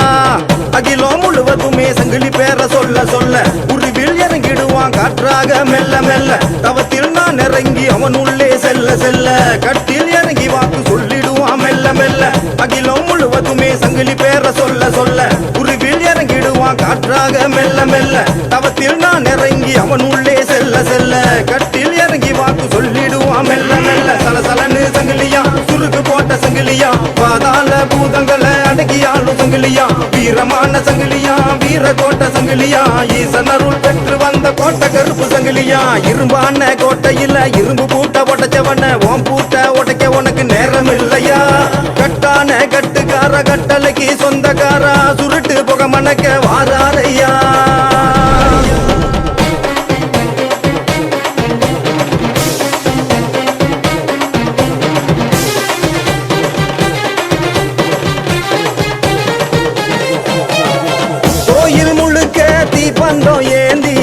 அகிலம் முழுவதுமே சங்கிலி பேர சொல்ல சொல்ல உருவில் இறங்கிடுவான் காற்றாக மெல்ல மெல்ல தவத்தில் நான் இறங்கி அவன் உள்ளே செல்ல செல்ல கட்டில் இறங்கி வாக்கு சொல்லிடுவான் மெல்ல மெல்ல அகிலம் முழுவதுமே சங்கிலி பேர சொல்ல சொல்ல உருவில் இறங்கிடுவான் காற்றாக மெல்ல மெல்ல தவத்தில் நான் இறங்கி அவன் உள்ளே செல்ல செல்ல கட்டில் இறங்கி வாக்கு சொல்லிடுவான் மெல்ல மெல்ல சலசலன்னு சங்கிலியா சுருக்கு போட்ட சங்கிலியா பாதாள பூதங்களை அடக்கியாளும் சங்கிலியா வீரமான சங்கிலியா வீர கோட்டை சங்கிலியா ஈசன் அருள் பெற்று வந்த கோட்டை கருப்பு சங்கிலியா இரும்பான கோட்டையில இரும்பு பூட்ட உடைச்சவன ஓம் பூட்ட உடைக்க உனக்கு நேரம் இல்லையா கட்டான கட்டுக்கார கட்டளைக்கு சொந்தக்காரா சுருட்டு புக மணக்க வாராரையா கோயில் முழுக்க தீப்பந்தம் ஏந்தி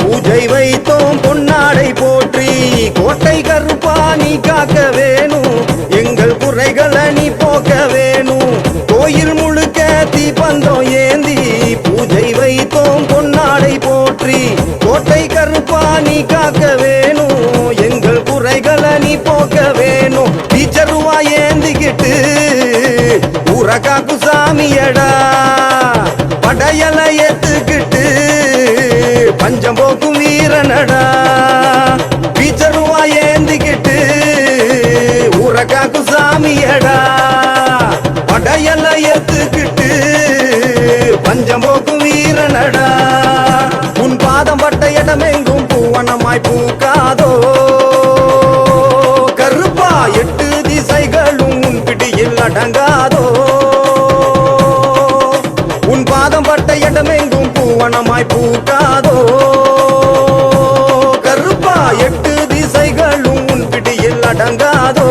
பூஜை வைத்தோம் பொன்னாடை போற்றி கோட்டை கருப்பா நீ காக்க வேணும் எங்கள் குறைகளை நீ போக்க வேணும் கோயில் முழுக்க தீப்பந்தம் ஏந்தி பூஜை வைத்தோம் பொன்னாடை போற்றி கோட்டை கருப்பா நீ காக்க வேணும் எங்கள் குறைகளை நீ போக்க வேணும் டீச்சருவா ஏந்திக்கிட்டு ஊர காக்கு சாமியடா படையலை ஏத்துக்கிட்டு பஞ்சம் போக்கும் வீரனடா பீச்சருவா ஏந்திக்கிட்டு ஊரக்காக்கு சாமியடா படையலை ஏத்துக்கிட்டு பஞ்சம் போக்கும் வீரனடா உன் பாதம் பட்ட இடமெங்கும் பூவனமாய் பூக்காதோ கருப்பா 8 திசைகளும் உன் பிடியில் அடங்காதோ உன் பாதம் பட்ட இடமெங்கும் பூவனமாய் பூக்காதோ கருப்பா 8 திசைகளும் உன் பிடியில் அடங்காதோ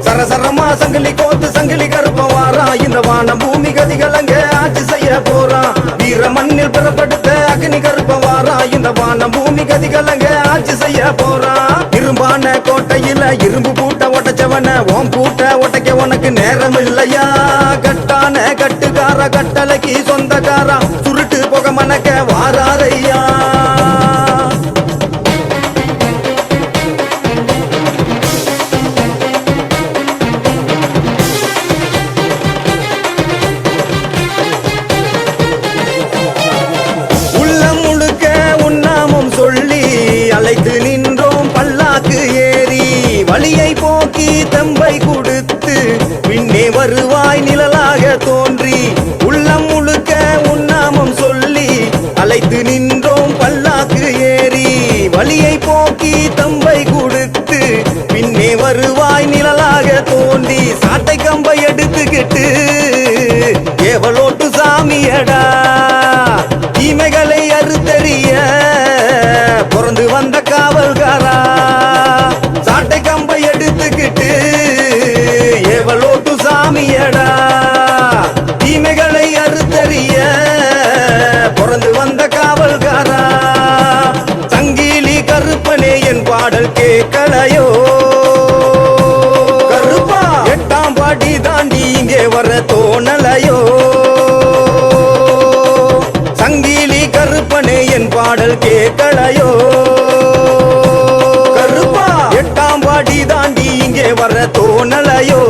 சரசரமா சங்கிலி கோத்து சங்கிலி கருப்ப வாரா இந்த வானம் பூமி கதிகள் அங்கே ஆட்சி செய்ய போறான் வீர மண்ணில் பிறப்படுத்த அக்னி கருப்ப வாரா இந்த வானம் பூமி கதிகள் அங்கே ஆட்சி செய்ய போறான் இரும்பான கோட்டையில இரும்பு பூட்ட உடைச்சவன ஓம் பூட்ட உடைக்க உனக்கு நேரம் இல்லையா கட்டான கட்டுக்கார கட்டளைக்கு சொந்தக்காரா சுருட்டு புக மணக்க வாராரையா உள்ளம் முழுக்க உன்னாமம் சொல்லி அழைத்து நின்றோம் பல்லாக்கு ஏறி வழியை போக்கி தம்பை கொடுத்து பின்னே வருவாய் நிழலாக தோன்றி உள்ளம் முழுக்க உன்னாமம் சொல்லி அழைத்து நின்றோம் பல்லாக்கு ஏறி வழியை போக்கி தம்பை கொடுத்து பின்னே வருவாய் நிழலாக தோன்றி சாட்டை கம்பை எடுத்துக்கிட்டு ஏவலோட்டு சாமியடா தீமைகளை அறுத்தறிய பிறந்து வந்த காவல்காரா சாட்டை கம்பை எடுத்துக்கிட்டு ஏவலோட்டு சாமியடா தீமைகளை அறுத்தறிய பிறந்து வந்த காவல்காரா சங்கிலி கருப்பனே என் பாடல் கேட்கலையோ கருப்பா 8ஆம் படி தாண்டி இங்கே வர தோணலையோ சங்கிலி கருப்பனே என் பாடல் கேட்கலையோ கருப்பா 8ஆம் படி தாண்டி இங்கே வர தோணலையோ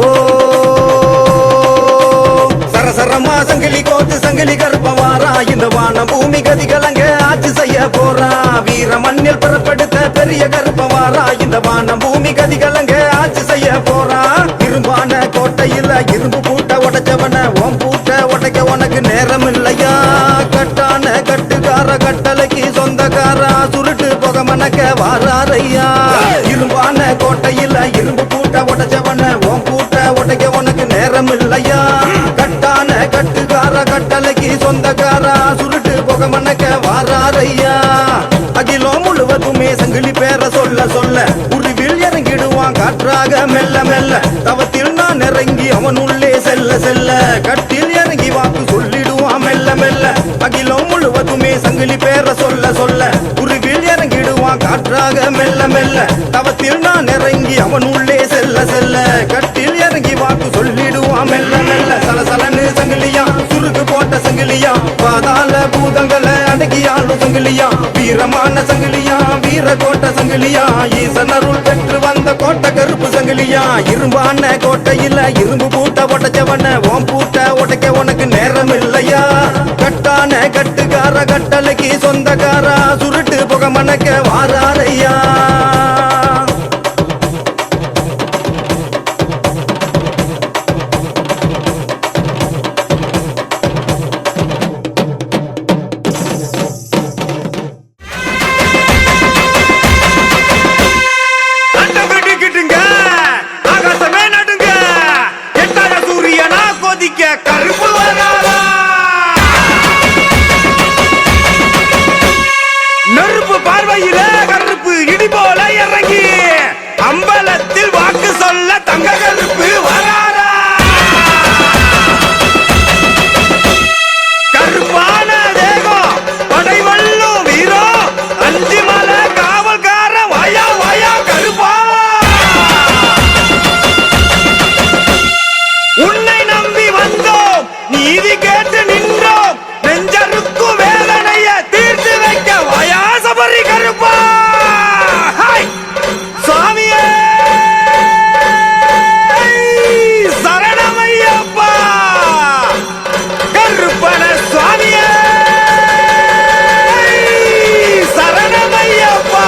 சரசரமா சங்கிலி கோத்து சங்கிலி கருப்ப வாரா இந்த வானம் பூமி கதிகள் அங்கே ஆட்சி செய்ய போறா வீர மண்ணில் பிறப்படுத்த பெரிய கருப்ப வாரா இந்த வானம் பூமி கதிகள் அங்கே ஆட்சி செய்ய போறா இரும்பான கோட்டையில இரும்பு பூட்ட உடைச்சவன ஓம் பூட்ட உடைக்க உனக்கு நேரம் இல்லையா கட்டான கட்டுக்கார கட்டளைக்கு சொந்தக்காரா சுருட்டு புக மணக்க வாராரையா இரும்பான கோட்டையில இரும்பு பூட்ட உடைச்சவன ஓம் பூட்ட உடைக்க உனக்கு நேரம் இல்லையா கட்டான கட்டுக்கார கட்டளைக்கு சொந்தக்காரா சுருட்டு புக மணக்க வாராரையா அகிலம் முழுவதுமே சங்கிலி பேர சொல்ல சொல்ல உருவில் இறங்கிடுவான் காற்றாக மெல்ல மெல்ல தவத்தில் நான் இறங்கி அவன் உள்ளே செல்ல செல்ல கட்டில் இறங்கி வாக்கு சொல்லிடுவான் மெல்ல மெல்ல அகிலம் முழுவதுமே சங்கிலி பேர சொல்ல சொல்ல உருவில் இறங்கிடுவான் காற்றாக மெல்ல மெல்ல தவத்தில் நான் இறங்கி அவன் உள்ளே செல்ல செல்ல கட்டில் இறங்கி வாக்கு சொல்லிடுவான் மெல்ல மெல்ல சலசலன்னு சங்கிலியா சுருக்கு போட்ட சங்கிலியா பாதாள பூதங்களை அடக்கியாளும் சங்கிலியா வீரமான சங்கிலியா வீர கோட்டை சங்கிலியா ஈசனருள் பெற்று வந்த கோட்டை கருப்பு சங்கிலியா இரும்பான கோட்டையில இரும்பு பூட்ட உடைச்சவன ஓம் பூட்ட உடைக்க உனக்கு நேரம் இல்லையா கட்டான கட்டுக்கார கட்டளைக்கு சொந்தக்காரா சுருட்டு புக மணக்க வாராரையா கருப்பு வராரா நெருப்பு பார்வையில கருப்பு இடி போல இறங்கி அம்பலத்தில் வாக்கு சொல்ல தங்க கருப்பு வராரா கருப்பான தேகம் படைவல்லும் வீரோ அஞ்சு மலை காவல்கார வாயா வாயா கருப்பா உன்னை நம்பி வந்தோம் நீதி கேட்டு நின்றோம் நெஞ்சருக்கும் வேதனைய தீர்த்து வைக்க வாயா சபரி கருப்பா சுவாமியே சரணமையப்பா கருப்பன சுவாமியே சரணமையப்பா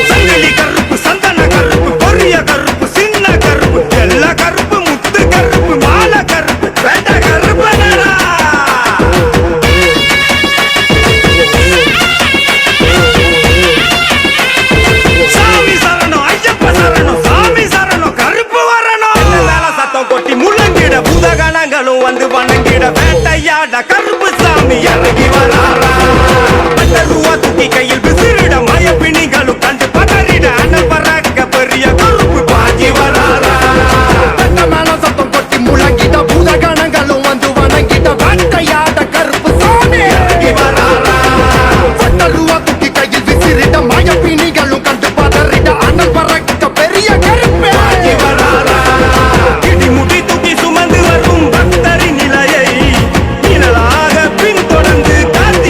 சங்கிலி கருப்பு சந்தன கருப்பு பொரிய கருப்பு சின்ன கருப்பு எல்லா கருப்பு முத்து கருப்பு மாலை கருப்பு வெட்ட கருப்பு சாமி சரணம் ஐயப்ப சரணம் சாமி சரணம் கருப்பு வரணும் மேல சத்தம் கொட்டி முழங்கிட பூதகணங்களும் வந்து வணங்கிட வேட்டையாட கருப்பு சாமி இறங்கி வராரா ரூபா தூக்கி கையில் விசிறிட மயப்பிணிகளும் கண்டு பதறிட அண்ணல் பறக்க பெரிய கருப்பு பாஞ்சி வராரா மேல சத்தம் கொட்டி முழங்கிட்ட பூதகணங்களும் வந்து வணங்கிட்ட வேட்டையாட கருப்பு சாமி இறங்கி வராரா வட்டருவா தூக்கி கையில் விசிறிட்ட மயப்பிணிகளும் கண்டு பதறிட அண்ணல் பறக்க பெரிய கருப்பு பாஞ்சி வராரா இடிமுடி தூக்கி சுமந்து வரும் பக்தரின் நிலையை நிழலாக பின்தொடர்ந்து காத்து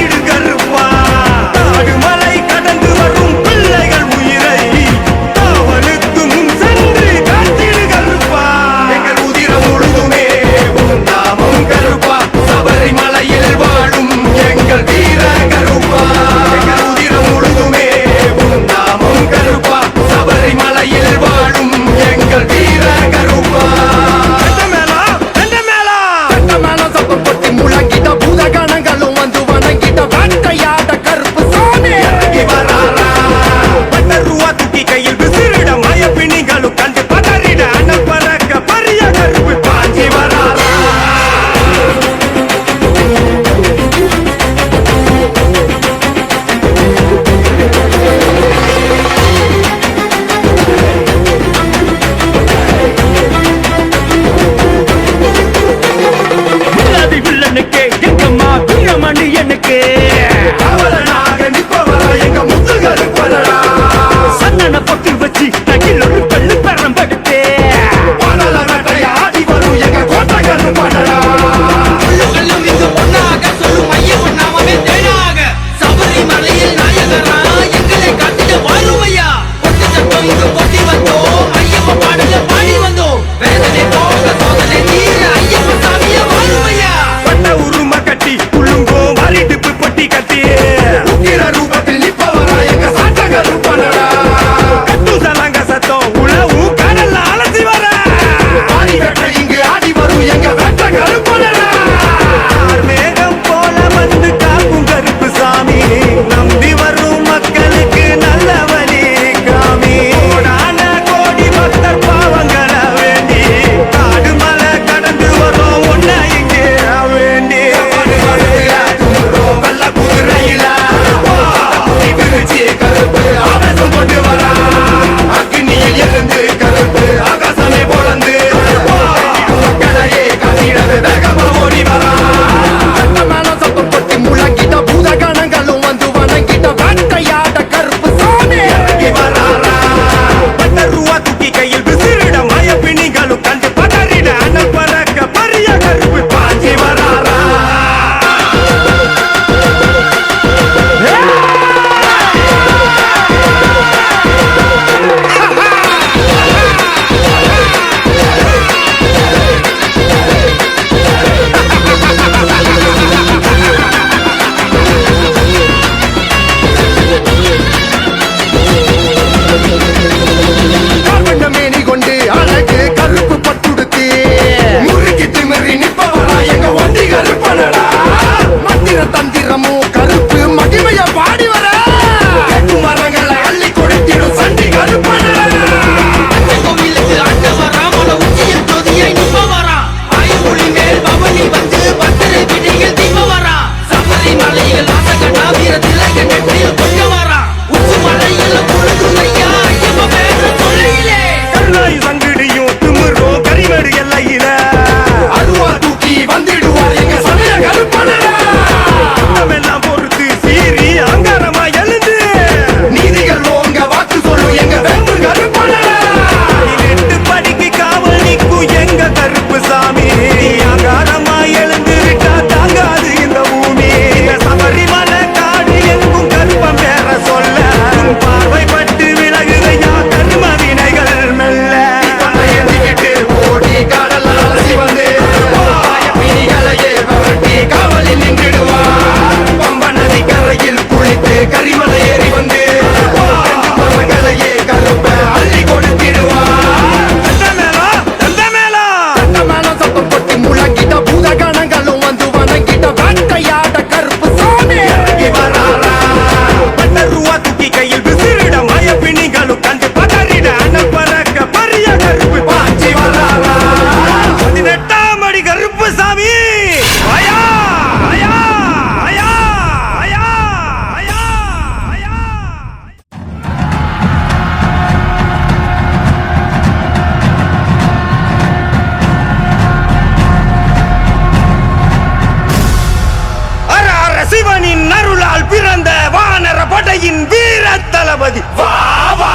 மலையின் வீர தளபதி வா வா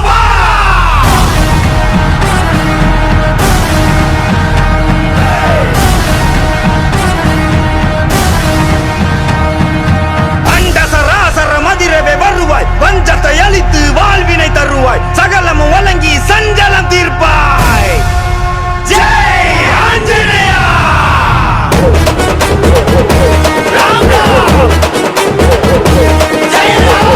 வா மதிரவே வருவாய், வஞ்சத்தை அழித்து வாழ்வினை தருவாய், சகலமும் வழங்கி சஞ்சலம் தீர்ப்பாய். ஜெய் ஆஞ்சநேயா. ராம் ராம். ஜெய் ராம்.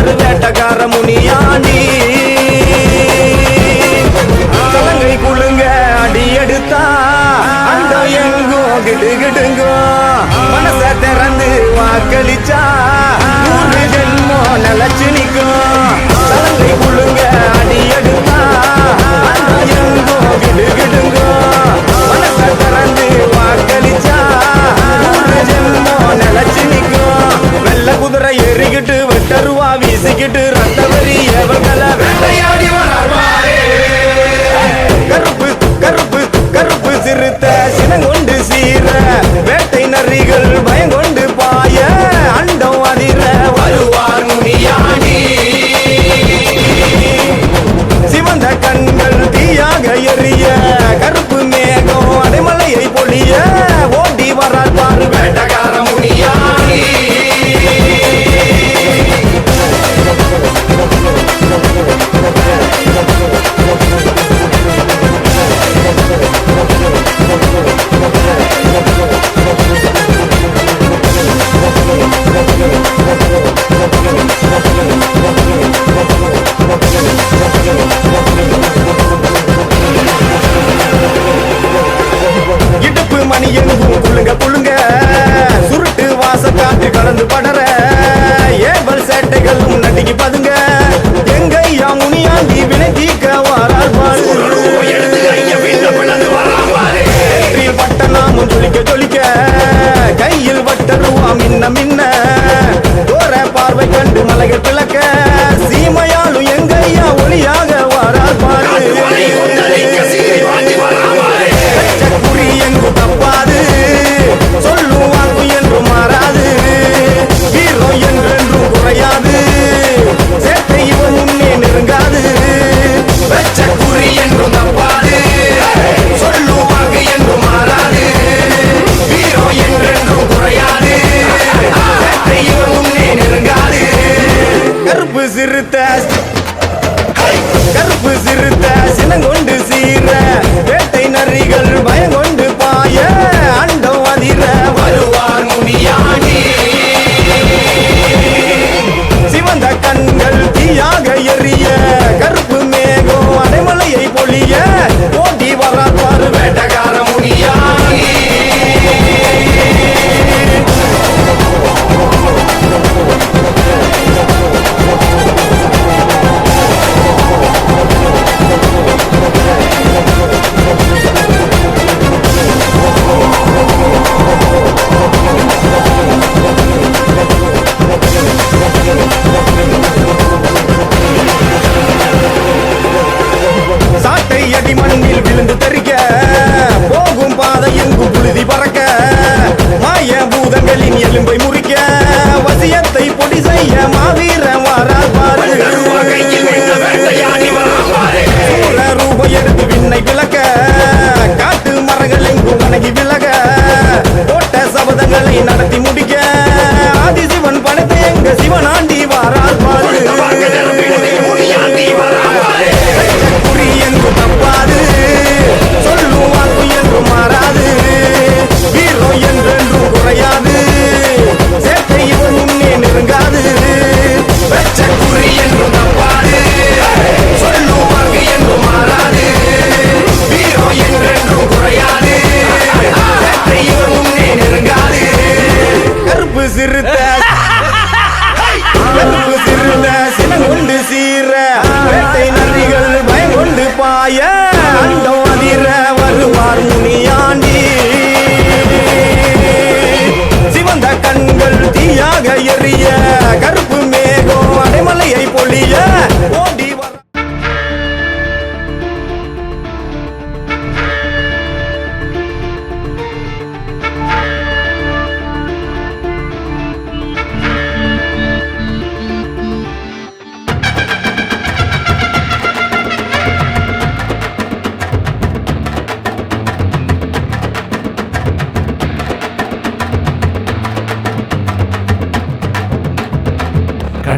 பாரு வேட்டக்கார முனியாண்டி தலங்கை குழுங்க அடி எடுத்தா அந்த எங்கோ கிடுகிடுங்கோ மனச திறந்து வாக்களிச்சா 100 ஜென்மம் நிலச்சு நிற்கும் தலங்கை குழுங்க அடி எடுத்தா அந்த எங்கோ கிடுகிடுங்கோ மனச திறந்து வாக்களிச்சா 100 ஜென்மம் நிலச்சு நிற்கும் வெள்ள குதிரை ஏறிக்கிட்டு வெட்டருவா வீசிக்கிட்டு ரத்த வரி எவர்களை வேட்டையாடி வராரு கருப்பு கருப்பு கருப்பு சிறுத்த சினங்கொண்டு சீர வேட்டை நரிகள் பயங்கொண்டு பாய அண்டம் அதிர வருவார் முனியாண்டி சிவந்த கண்கள் தீயாக எரிய கருப்பு மேகம் அடைமலையை பொழிய ஓடி வரார் பாரு வேட்டக்கார முனியாண்டி இடுப்பு மணி எங்கும் குளுங்க குளுங்க சுருட்டு வாச காற்று கலந்து படற ஏவல் சேட்டைகளும் நட்டிக்கு பதுங்க எங்கையா முனியாண்டி வினை தீக்க வாரார் பாரு பட்ட நாமும் ஜொலிக்க ஜொலிக்க கையில் வட்டருவா மின்ன மின்ன தோர பார்வை கண்டு மலைகள் பிளக்க சீமையாலும் எங்கையா ஒளியாக வாரார் பாரு குறி எங்கு தப்பாது சொல்லும் வாக்கு என்றும் மாறாது வீரம் என்றென்றும் குறையாது சேட்டை இவன் முன்னே நெருங்காது வெச்ச குறி என்றும் தப்பாது சொல்லும் வாக்கு என்றும் மாறாது வீரம் என்றென்றும் குறையாது சேட்டை இவன் முன்னே நெருங்காது கருப்பு சிறு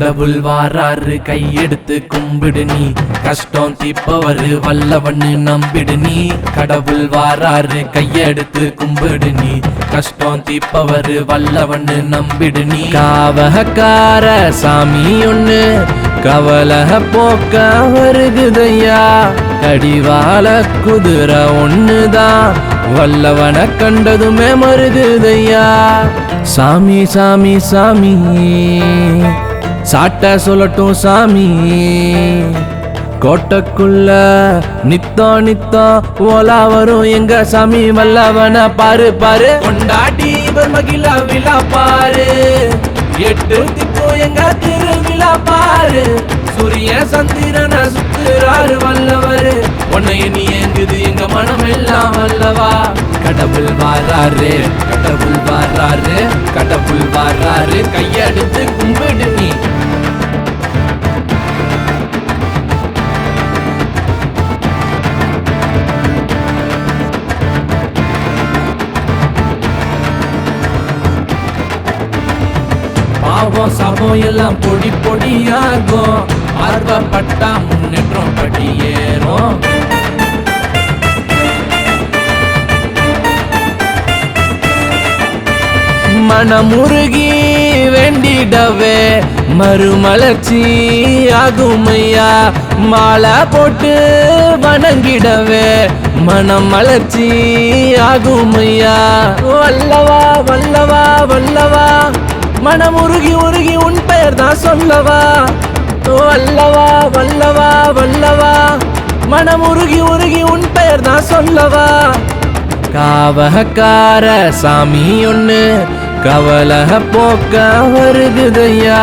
கடவுள் வாராரு கையெடுத்து கும்பிடு நீ கஷ்டம் தீப்பவரு வல்லவன்னு நம்பிடு நீ கடவுள் வாராரு கையெடுத்து கும்பிடு நீ கஷ்டம் தீப்பவரு வல்லவன்னு நம்பிடு நீ காவகக்கார சாமி ஒண்ணு கவலக போக்க வருகுதையா கடிவால குதிரை ஒண்ணுதான் வல்லவன கண்டதுமே மருகுதையா சாமி சாமி சாமி சாட்ட சொல்லட்டும் சாமி கோட்டைக்குள்ள நித்தம் நித்தம் ஓலா வரும் எங்க சாமி வல்லவன பாரு பாரு கொண்டாடி இவர் மகிழா விழா பாரு எட்டு திப்போ எங்க திருவிழா பாரு சூரிய சந்திரன சுத்துறாரு வல்லவரு உன்னை நீ எங்குது எங்க மனம் எல்லாம் வல்லவா கடவுள் வாராரு கடவுள் வாராரு கடவுள் வாராரு கையெடுத்து கும்பிடு நீ பாவம் சாபம் எல்லாம் பொடி பொடியாகும் ஆர்வப்பட்டா முன்னேற்றம் படியேறும் மனமுருகி வேண்டிடவே மறுமலர்ச்சி ஆகுமையா மாலை போட்டு வணங்கிடவே மனம் மலர்ச்சி ஆகுமையா வல்லவா வல்லவா வல்லவா மனமுருகி உருகி உன் பெயர் தான் சொல்லவா வல்லவா வல்லவா வல்லவா மனமுருகி உருகி உன் பெயர் தான் சொல்லவா காவகக்கார சாமி ஒண்ணு கவலக போக்க வருகுதையா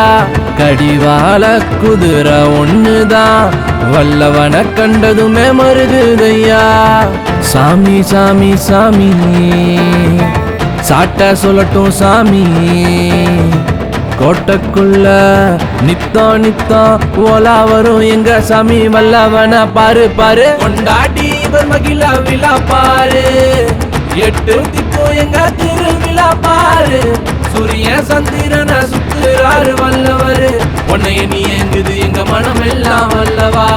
கடிவால குதிரை ஒண்ணுதான் வல்லவன கண்டதுமே மருகுதையா சாமி சாமி சாமி சாட்ட சொல்லட்டும் சாமி கோட்டைக்குள்ள நித்தம் நித்தம் ஓலா வரும் எங்க சாமி வல்லவன பாரு பாரு கொண்டாடி இவர் மகிழா விழா பாரு எட்டு திப்போ எங்க திருவிழா பாரு சூரிய சந்திரன சுத்துறாரு வல்லவரு உன்னை நீ எங்குது எங்க மனம் எல்லாம் வல்லவா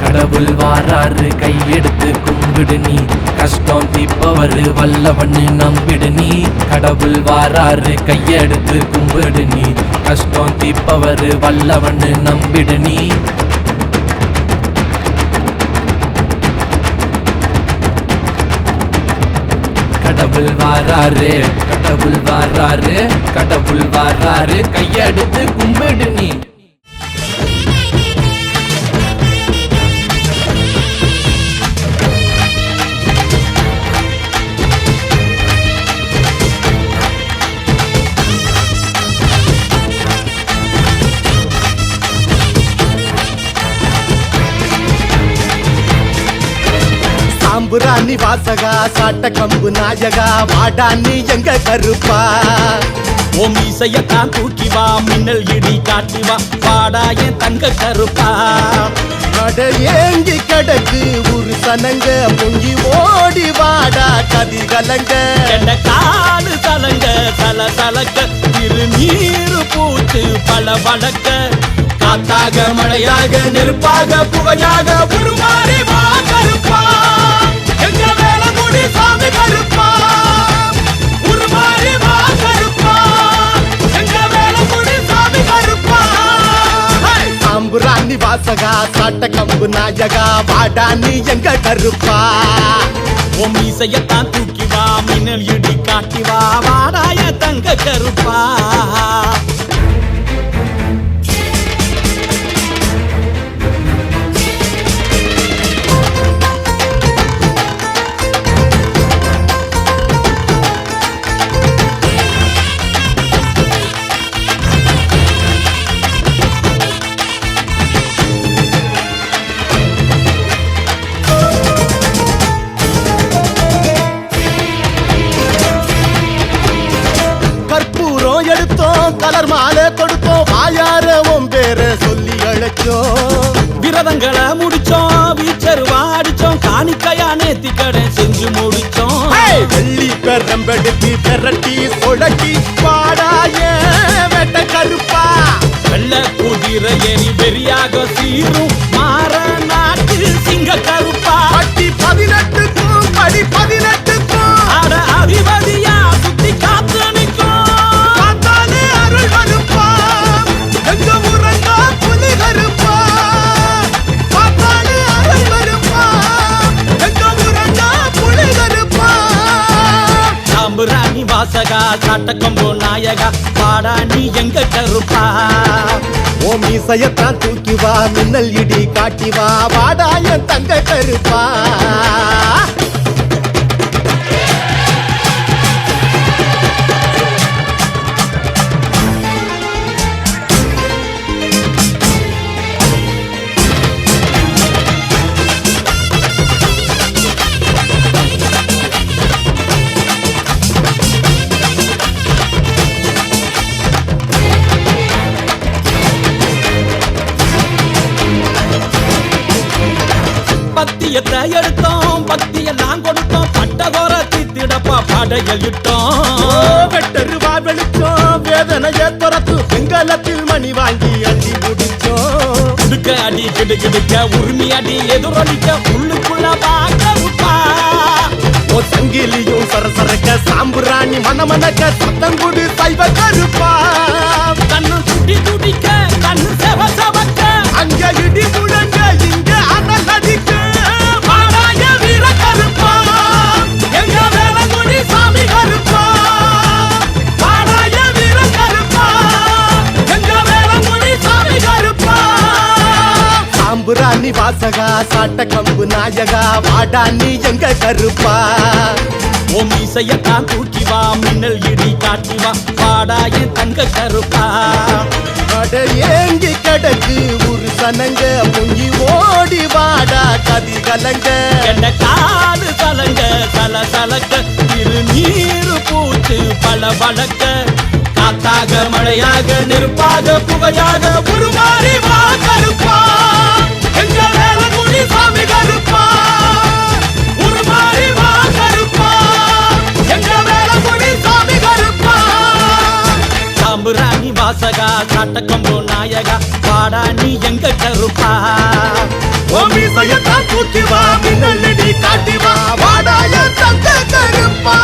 கடவுள் வாராரு கையெடுத்து கும்பிடு நீ கஷ்டம் தீப்பவரு வல்லவன்னு நம்பிடு நீ கடவுள் வாராரு கையெடுத்து கும்பிடு நீ கஷ்டம் தீப்பவரு வல்லவன்னு நம்பிடு நீ கடவுள் வாராரு கடவுள் வாராரு கடவுள் வாராரு கையெடுத்து கும்பிடு நீ சாம்புராணி வாசகா சாட்ட கம்பு நாயகா வாடான்னு எங்க கருப்பா ஓம் இசையத்தான் தூக்கி வா மின்னல் இடி காட்டி வா வாடா என் தங்க கருப்பா நட ஏங்கி கடக்கு ஒரு சனங்க பொங்கி ஓடி வாடா கதி கலங்க என்ற காலு சலங்க சல சலக்க திருநீரு பூத்து பல வழக்க காத்தாக மழையாக நெருப்பாக புகையாக உருமாறி வா கருப்பா எங்க மேல முடி சாமி கருப்பா உருமாறி வா கருப்பா எங்க மேல முடி சாமி கருப்பா சாம்புராணி வாசகா சாட்ட கம்பு நாயகா வாடான்னு எங்க கருப்பா ஓம் இசையத்தான் தூக்கி வா மின்னல் இடி காட்டி வா வாடாய தங்க கருப்பா கலர் மாலை கொடுத்தோம் வாயாரவும் பேர சொல்லி அழைச்சோம் விரதங்களை முடிச்சோம் வீச்சருவா அடிச்சோம் காணிக்கையா நேத்தி கடை செஞ்சு முடிச்சோம் வெள்ளி பெரம்பெடுத்து பெரட்டி சொடக்கி பாடாய வெட்ட கருப்பா வெள்ள குதிர தியாக சீரும் மாற நாட்டு சிங்க கருப்பா பட்டி 18க்கும் படி 18க்கும் ஆட அதிபதியா சுத்தி காத்து நிற்கும் காத்தாலே அருள் வருப்பா எங்க உறங்கா புலி கருப்பா காத்தாலே அருள் வருப்பா எங்க உறங்கா புலி கருப்பா சாம்புராணி வாசகா சாட்டக்கம்பு நாயகா பாடா நீ எங்க கருப்பா ஓ மீசையத்தான் தூக்கி வா மின்னல் இடி காட்டி வா வாடா என் தங்க கருப்பா பத்தியத்தை எடுத்தோம் பக்தியெல்லாம் கொடுத்தோம் பட்டதோர தித்திடப்பா படையிட்டோம் வெட்டருவா வெளிச்சோம் வேதனைய துரத்து வெங்கலத்தில் மணி வாங்கி அள்ளி முடிச்சோம் கிடுக்க அடி கிடுக்கிடுக்க உரிமை அடி எதிரொலிக்க உள்ளுக்குள்ள பாக்கருப்பா ஓ சங்கிலியும் சரசரக்க சாம்புராணி மனமனக்க சத்தம் குடு சைவ கருப்பா கண்ணு துடி துடிக்க கண்ணு செவ செவக்க அங்க இடி முழங்க இங்க அனல் அடிக்க பாடாய வீர கருப்பா எங்க வேலங்குடி சாமி கருப்பா பாடாய வீர கருப்பா எங்க வேலங்குடி சாமி கருப்பா சாம்புராணி வாசகா சாட்ட கம்பு நாயகா வாடா நீ எங்க கருப்பா ஓ மீசையத்தான் தூக்கி வா மின்னல் இடி காட்டி வா பாடாய தங்க கருப்பா அட ஏங்கி கிடக்கு ஒரு சனங்க முங்கி ஓடி வாடா கதி கலங்க என்ன காடு கலங்க சல சலக்க திருநீரு பூத்து பல வழக்க காத்தாக மழையாக நெருப்பாக புகையாக உருமாறி வா கருப்பா எங்க வேலங்குடி சாமி கருப்பா உருமாறி வா கருப்பா எங்க வேலங்குடி சாமி கருப்பா சாம்புராணி வாசகா சாட்டக்கம்பு நாயகா பாடா நீ எங்க கருப்பா ஓ மீசையத்தான் தூக்கி வா மின்னல் இடி காட்டி வா வாடா என் தங்க கருப்பா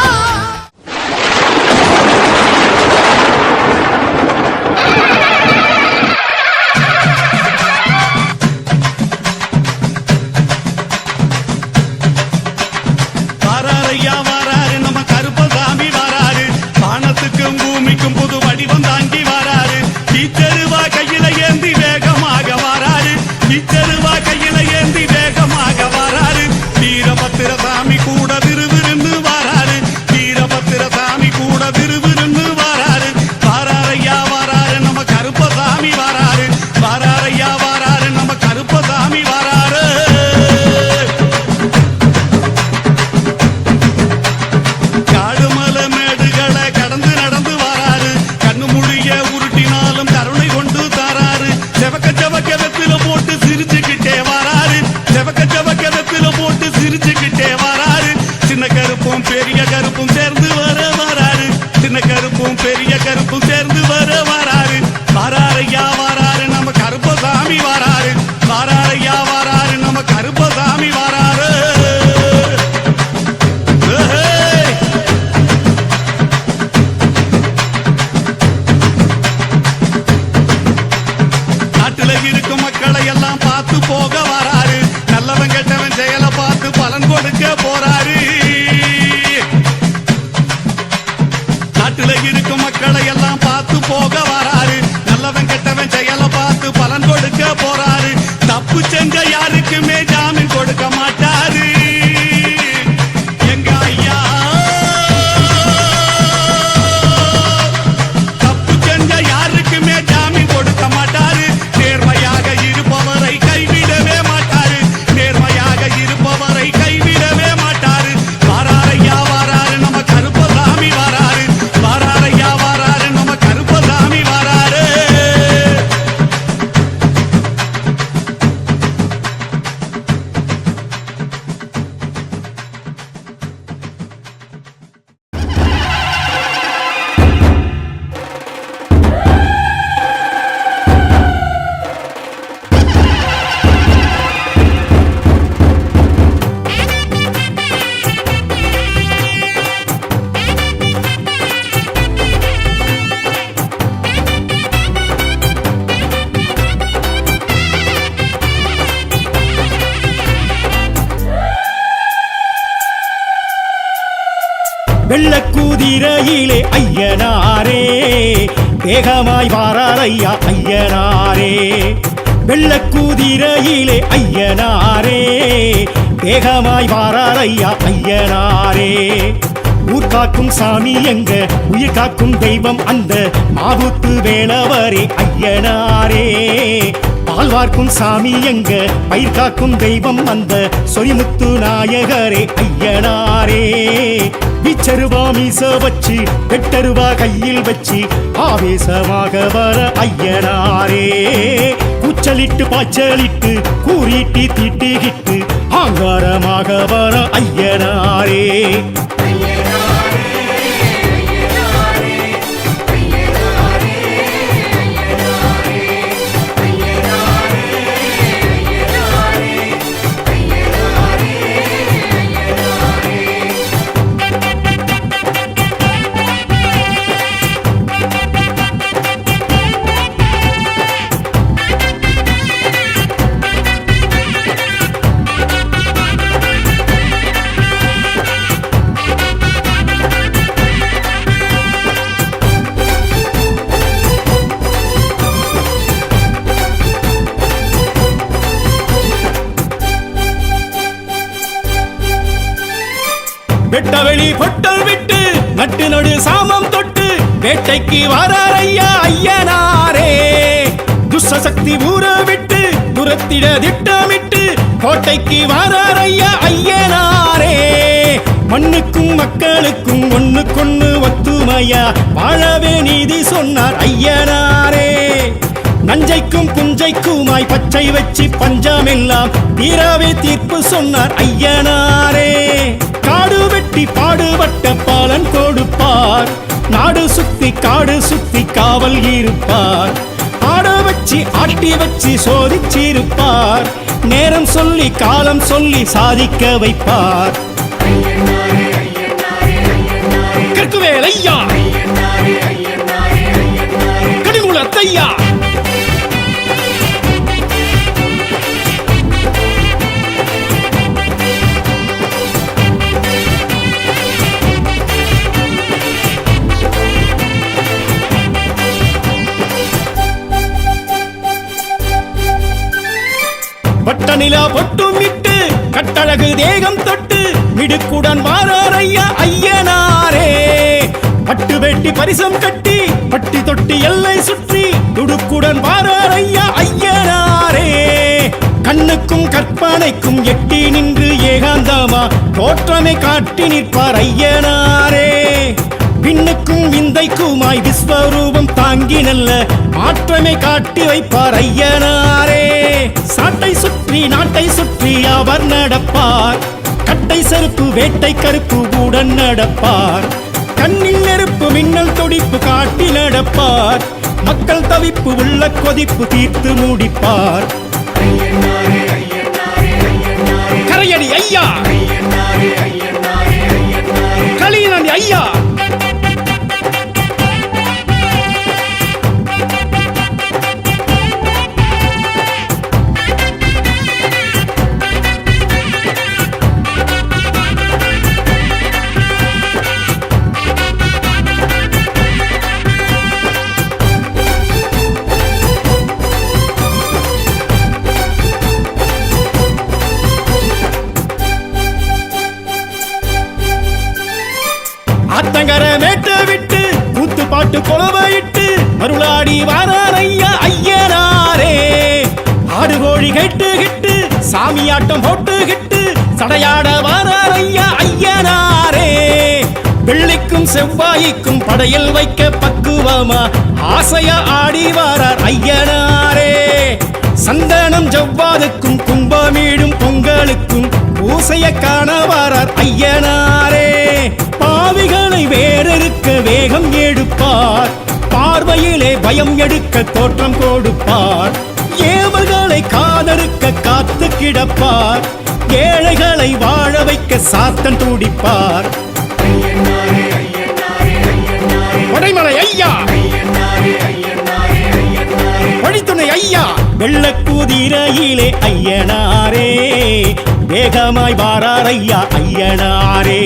வாராரையா வாராரு நம்ம கருப்பசாமி வாராரு வானத்துக்கும் பூமிக்கும் புது வடிவம் தாங்கி வாராரு டீச்சருவா கையில ஏந்தி வேகமாக வாராரு டீச்சருவா கையில ஏந்தி வேகமாக வாராரு வீரபத்திர சாமி கூட விறுவிறுன்னு வாராரு வீரபத்திர சாமி கூட விறுவிறுன்னு வாராரு வாராரையா வாராரு நம்ம கருப்பசாமி வாராரு வாராரையா வாராரு நம்ம கருப்பசாமி வாராரு காடுமலை மேடுகளை கடந்து நடந்து வராரு கண்ணு முடிய உருட்டினாலும் கருணை கொண்டு தாராரு செவக்க செவக்க வெப்பில போட்டு சிரிச்சுக்கிட்டே வராரு செவக்க செவக்க வெப்பில போட்டு சிரிச்சுக்கிட்டே வராரு சின்ன கருப்பும் பெரிய கருப்பும் சேர்ந்து வராரு சின்ன கருப்பும் பெரிய கருப்பும் சேர்ந்து வராரு வாராரையா வாராரு நம்ம கருப்பசாமி வாராரு வாராரையா வாராரு நம்ம கருப்பசாமி வாராரு நாட்டுல இருக்கும் மக்களை எல்லாம் பார்த்து போக வராரு நல்லவன் கெட்டவன் செயலை பார்த்து பலன் கொடுக்க போறாரு நாட்டுல இருக்கும் மக்களை எல்லாம் பார்த்து போக வெள்ளக்குதிரையிலே ஐயனாரே வேகமாய் வாரார் ஐயா ஐயனாரே வெள்ளக்குதிரையிலே ஐயனாரே வேகமாய் வாரார் ஐயா ஐயனாரே ஊர் காக்கும் சாமி எங்க உயிர் காக்கும் தெய்வம் அந்த மாவுத்து வேலவரே ஐயனாரே பால் வார்க்கும் சாமி எங்க பயிர் காக்கும் தெய்வம் அந்த சொரிமுத்து நாயகரே ஐயனாரே விச்சருவா மீச வச்சு வெட்டருவா கையில் வச்சு ஆவேசமாக வர ஐயனாரே கூச்சலிட்டு பாச்சலிட்டு கூறிட்டு தீட்டுகிட்டு ஆங்காரமாக வர ஐயனாரே வெட்டவெளி பொட்டல் விட்டு நட்டு நடு சாமம் தொட்டு வேட்டைக்கு வாரார் ஐயா ஐயனாரே துஷ்சக்தி ஊற விட்டு துரத்திட திட்டமிட்டு கோட்டைக்கு வாரார் ஐயா ஐயனாரே மண்ணுக்கும் மக்களுக்கும் ஒண்ணுக்கொண்ணு ஒத்துமையா வாழவே நீதி சொன்னார் ஐயனாரே நஞ்சைக்கும் புஞ்சைக்குமாய் பச்சை வச்சு பஞ்சமெல்லாம் தீராவே தீர்ப்பு சொன்னார் ஐயனாரே காடு வெட்டி பாடுபட்ட பாலன் கொடுப்பார் நாடு சுத்தி காடு சுத்தி காவல் இருப்பார் ஆட வச்சு ஆட்டி வச்சு சோதிச்சிருப்பார் நேரம் சொல்லி காலம் சொல்லி சாதிக்க வைப்பார் கற்குவேல் ஐயா கடிகுளத்தையா பட்டநிலா பொட்டும் விட்டு கட்டழகு தேகம் தொட்டு மிடுக்குடன் வாரார் ஐயா ஐயனாரே பட்டு வெட்டி பரிசம் கட்டி பட்டி தொட்டி எல்லை சுற்றி துடுக்குடன் வாரார் ஐயா ஐயனாரே கண்ணுக்கும் கற்பனைக்கும் எட்டி நின்று ஏகாந்தமா தோற்றமை காட்டி நிற்பார் ஐயனாரே விண்ணுக்கும் விந்தைக்குமாய் விஸ்வரூபம் தாங்கி நல்ல மாற்றமை காட்டி வைப்பார் ஐயனாரே சாட்டை சுற்றி நாட்டை சுற்றி அவர் நடப்பார் கட்டை செருப்பு வேட்டை கருப்பு உடன் நடப்பார் கண்ணில் நெருப்பு மின்னல் துடிப்பு காட்டி நடப்பார் மக்கள் தவிப்பு உள்ள கொதிப்பு தீர்த்து முடிப்பார் கரையடி ஐயா களியனடி ஐயா ஆத்தங்கர மேட்ட விட்டு கூத்து பாட்டு கொலவையிட்டு மருளாடி வாரார் ஐயா ஐயனாரே ஆடு கோழி கெட்டுகிட்டு சாமியாட்டம் போட்டுகிட்டு சடையாட வாரார் ஐயா ஐயனாரே வெள்ளிக்கும் செவ்வாய்க்கும் படையல் வைக்க பக்குவமா ஆசையா ஆடி வாரார் ஐயனாரே சந்தனம் ஜவ்வாதுக்கும் கும்பமீடும் பொங்கலுக்கும் பூசைய காண வாரார் ஐயனாரே பாவிகளை வேறறுக்க வேகம் எடுப்பார் பார்வையிலே பயம் எடுக்க தோற்றம் கொடுப்பார் ஏவல்களை காதறுக்க காத்து கிடப்பார் ஏழைகளை வாழ வைக்க சாத்தன் துடிப்பார் கொடைமலை ஐயா வழித்துணை ஐயா வெள்ளக்குதிரையிலே ஐயனாரே வேகமாய் வாரார் ஐயா ஐயனாரே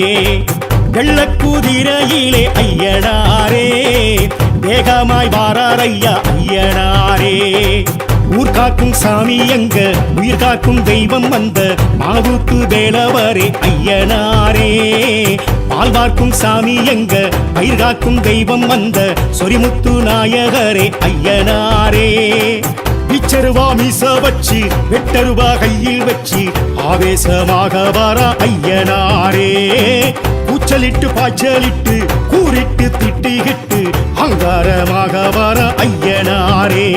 வெள்ளக்குதிரையிலே ஐயனாரே வேகமாய் வாராரையா ஐயனாரே ஊர் காக்கும் சாமி எங்க உயிர் காக்கும் தெய்வம் வந்த மாவுத்து வேலவரே ஐயனாரே பால் பார்க்கும் சாமி எங்க பயிர் காக்கும் தெய்வம் வந்த சொரிமுத்து நாயகரே ஐயனாரே பிச்சருவா மீச வச்சு வெட்டருவா கையில் வச்சு ஆவேசமாக வர ஐயனாரே கூச்சலிட்டு பாய்ச்சலிட்டு கூறிட்டு திட்டிகிட்டு அங்காரமாக வர ஐயனாரே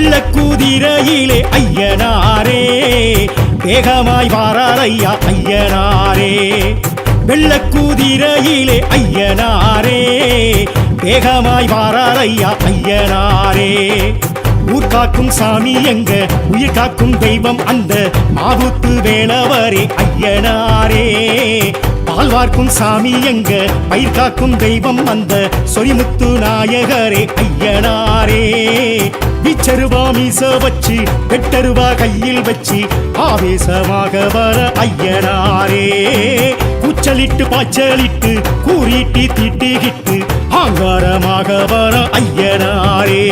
வெள்ளக்குதிரையிலே ஐயனாரே வேகமாய் வாராரையா ஐயனாரே வெள்ளக்குதிரையிலே ஐயனாரே வேகமாய் வாராரையா ஐயனாரே ஊர் காக்கும் சாமி எங்க உயிர் காக்கும் தெய்வம் அந்த மாவுத்து வேலவரே ஐயனாரே பால் வார்க்கும் சாமி எங்க பயிர் காக்கும் தெய்வம் அந்த சொரிமுத்து நாயகரே ஐயனாரே பிச்சருவா மீச வச்சு வெட்டருவா கையில் வச்சு ஆவேசமாக வர ஐயனாரே கூச்சலிட்டு பாய்ச்சலிட்டு கூறிட்டு திட்டிகிட்டு ஆங்காரமாக வர ஐயனாரே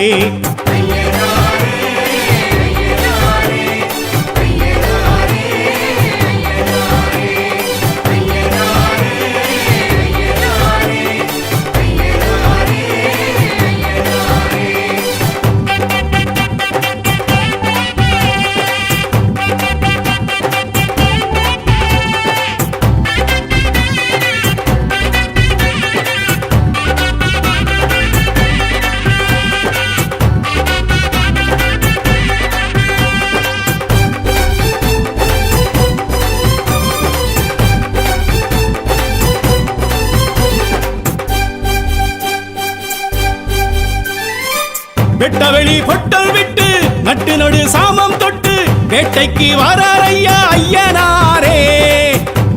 வெட்டவெளி பொட்டல் விட்டு நட்டு நடு சாமம் தொட்டு வேட்டைக்கு வாராரையா ஐயனாரே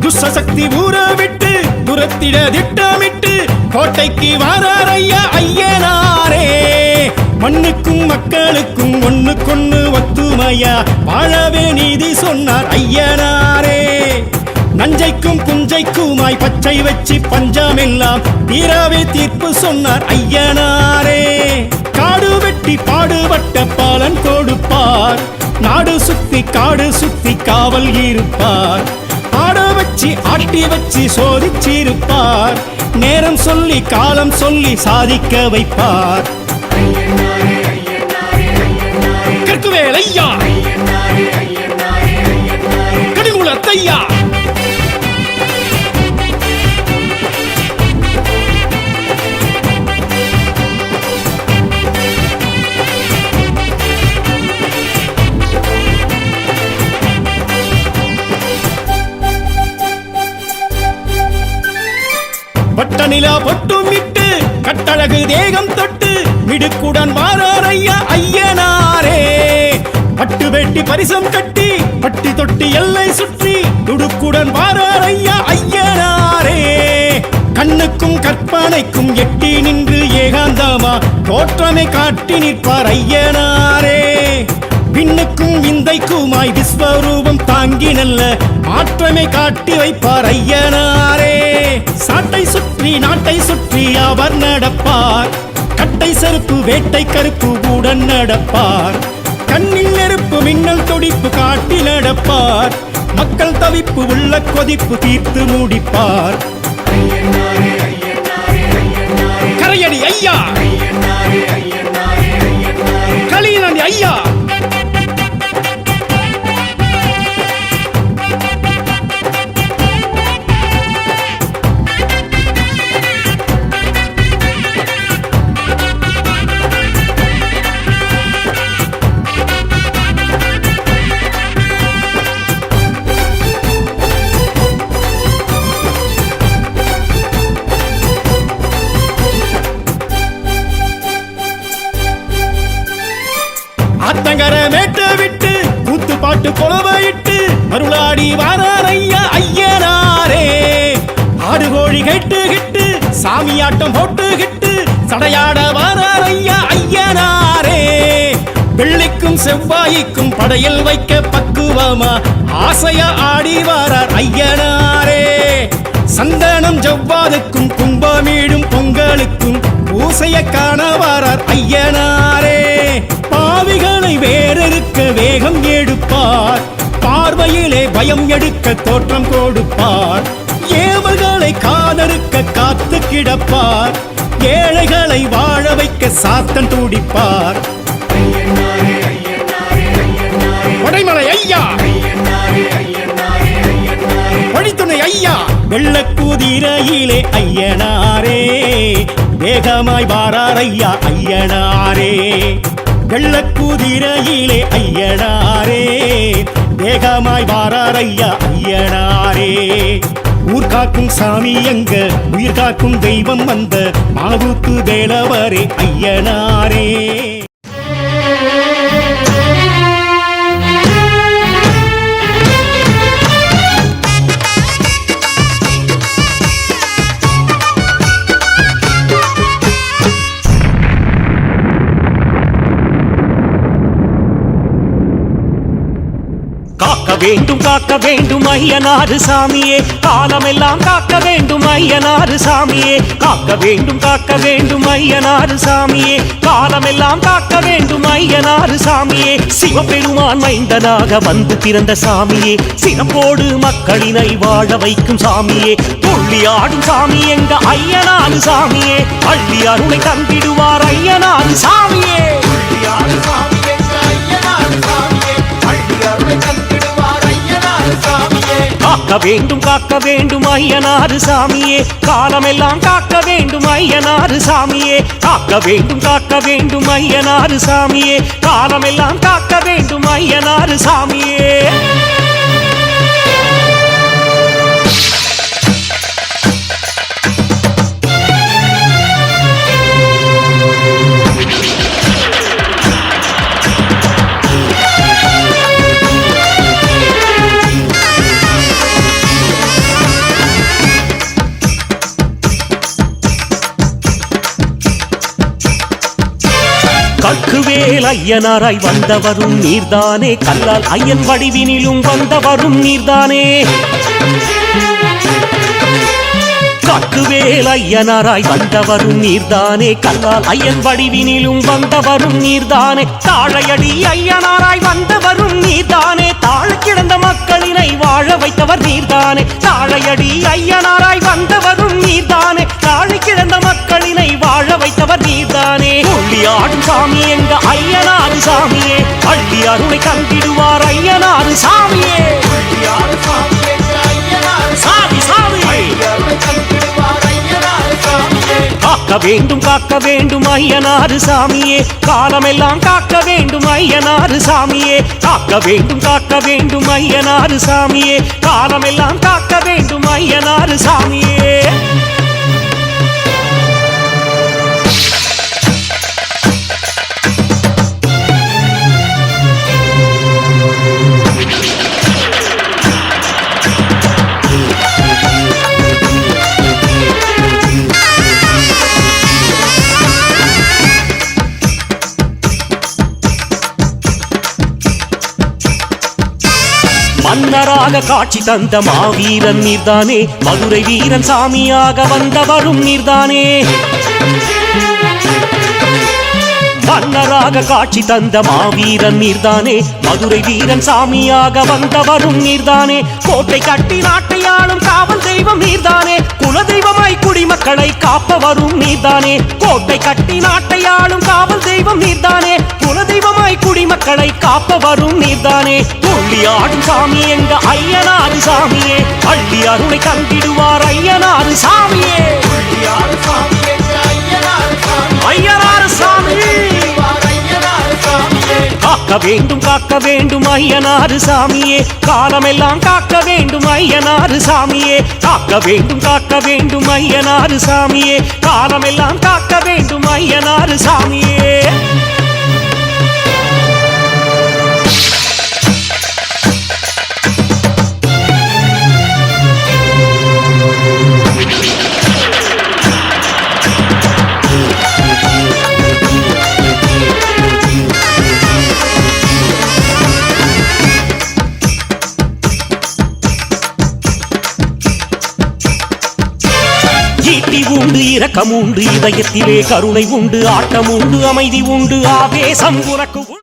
துஷ்சக்தி ஊற விட்டு துரத்திட திட்டமிட்டு கோட்டைக்கு வாராரையா ஐயனாரே மண்ணுக்கும் மக்களுக்கும் ஒண்ணுக்கொண்ணு ஒத்துமையா வாழவே நீதி சொன்னார் ஐயனாரே நஞ்சைக்கும் புஞ்சைக்குமாய் பச்சை வச்சு பஞ்சமெல்லாம் தீராவே தீர்ப்பு சொன்னார் ஐயனாரே காடு வெட்டி பாடுபட்ட பாலன் கொடுப்பார் நாடு சுத்தி காடு சுத்தி காவல் இருப்பார் ஆட வச்சு ஆட்டி வச்சு சோதிச்சிருப்பார் நேரம் சொல்லி காலம் சொல்லி சாதிக்க வைப்பார் கற்குவேல் ஐயா கடிகுலத்தையா பட்டநிலா பொட்டும் விட்டு கட்டழகு தேகம் தொட்டு மிடுக்குடன் வாராரையா ஐயனாரே பட்டு வெட்டி பரிசம் கட்டி பட்டி தொட்டி எல்லை சுற்றி துடுக்குடன் வாராரையா ஐயனாரே கண்ணுக்கும் கற்பனைக்கும் எட்டி நின்று ஏகாந்தமா தோற்றமை காட்டி நிற்பார் ஐயனாரே விண்ணுக்கும் விந்தைக்குமாய் விஸ்வரூபம் தாங்கி நல்ல மாற்றமை காட்டி வைப்பார் ஐயனாரே சாட்டை சுற்றி நாட்டை சுற்றி அவர் நடப்பார் கட்டை செருப்பு வேட்டை கருப்பு உடன் நடப்பார் கண்ணில் நெருப்பு மின்னல் துடிப்பு காட்டி நடப்பார் மக்கள் தவிப்பு உள்ள கொதிப்பு தீர்த்து முடிப்பார் கரையடி ஐயா களியனடி ஐயா போட்டு குலவையிட்டு மருளாடி வாரார் ஐயா ஐயனாரே. ஆடு கோழி கெட்டு சாமியாட்டம் போட்டுக்கிட்டு சடையாட வாரார் ஐயா ஐயனாரே. வெள்ளிக்கும் செவ்வாய்க்கும் படையில் வைக்க பக்குவமா ஆசையா ஆடி வாரார் ஐயனாரே. சந்தனம் ஜவ்வாதுக்கும் கும்பமீடும் பொங்கலுக்கும் பூசைய காண வாரார் ஐயனாரே. பாவிகளை வேறறுக்க வேகம் எடுப்பார், பார்வையிலே பயம் எடுக்க தோற்றம் கொடுப்பார். ஏவல்களை காதறுக்க காத்து கிடப்பார், ஏழைகளை வாழ வைக்க சாத்தன் துடிப்பார். வடைமலை ஐயா, வழித்துணை ஐயா, வெள்ளக்குதிரையிலே ஐயனாரே. வேகமாய் வாரார் ஐயா ஐயனாரே. வெள்ளக்குதிரையிலே ஐயனாரே. வேகமாய் வாரார் ஐயா ஐயனாரே. ஊர்காக்கும் சாமி எங்க உயிர் காக்கும் தெய்வம் வந்த மாவூத்து வேலவரே ஐயனாரே. காக்க வேண்டும் ஐயனாறு சாமியே, காலமெல்லாம் காக்க வேண்டும் ஐயனாறு சாமியே. காக்க வேண்டும் ஐயனாறு சாமியே, காலமெல்லாம் காக்க வேண்டும் ஐயனாறு சாமியே. சிவபெருமான் மைந்தனாக வந்து பிறந்த சாமியே, சிறப்போடு மக்களினை வாழ வைக்கும் சாமியே. துள்ளியாடும் சாமி எங்க ஐயனாறு சாமியே, அள்ளி அருளை தந்திடுவார் ஐயனாறு சாமியே. காக்க வேண்டும் ஐயனாறு சாமியே, காலமெல்லாம் காக்க வேண்டும் ஐயனாறு சாமியே. காக்க வேண்டும் ஐயனாறு சாமியே, காலமெல்லாம் காக்க வேண்டும் ஐயனாறு சாமியே. கற்குவேல் ஐயனாராய் வந்தவரும் நீர்தானே, கல்லால் ஐயன் வடிவினிலும் வந்தவரும் நீர்தானே. கற்குவேல் ஐயனாராய் வந்தவரும் நீர்தானே, கல்லால் ஐயன் வடிவினிலும் வந்தவரும் நீர்தானே. தாழையடி ஐயனாராய் வந்தவரும் நீர்தானே, தாழ கிடந்த மக்களினை வாழ வைத்தவர் நீர்தானே. தாழையடி ஐயனாராய் வந்தவரும் நீர்தானே, தாழ கிடந்த மக்களினை வாழ வைத்தவர் நீர்தானே. துள்ளியாடும் சாமி எங்க ஐயனாறு சாமியே, அள்ளி அருளை தந்திடுவார் ஐயனாறு சாமியே. சாமி சாமி காக்க வேண்டும் ஐயனாறு சாமியே, காலமெல்லாம் காக்க வேண்டும் ஐயனாறு சாமியே. காக்க வேண்டும் ஐயனாறு சாமியே, காலமெல்லாம் காக்க வேண்டும் ஐயனாறு சாமியே. மன்னராக காட்சி தந்த மாவீரன் நீர்தானே, மதுரை வீரன் சாமியாக வந்தவரும் நீர்தானே. மன்னராக காட்சி தந்த மாவீரன் நீர்தானே, மதுரை வீரன் சாமியாக வந்தவரும் நீர்தானே. கோட்டை கட்டி நாட்டையாளும் காவல் தெய்வம் நீர்தானே, குலதெய்வமாய் குடிமக்களை காப்பவரும் நீர்தானே. கோட்டை கட்டி நாட்டையாளும் காவல் தெய்வம் நீர்தானே, குலதெய்வமாய் குடிமக்களை காப்பவரும் நீர்தானே. துள்ளியாடும் சாமி எங்க ஐயனாறு சாமியே, அள்ளி அருளை தந்திடுவார் ஐயனாறு சாமியே. ஐயனாறு சாமி காக்க வேண்டும் ஐயனாறு சாமியே, காலமெல்லாம் காக்க வேண்டும் ஐயனாறு சாமியே. காக்க வேண்டும் ஐயனாறு சாமியே, காலமெல்லாம் காக்க வேண்டும் ஐயனாறு சாமியே. உண்டு இரக்கம் உண்டு இதயத்திலே கருணை உண்டு ஆட்டம் உண்டு அமைதி உண்டு ஆவேசம் உனக்கு உண்டு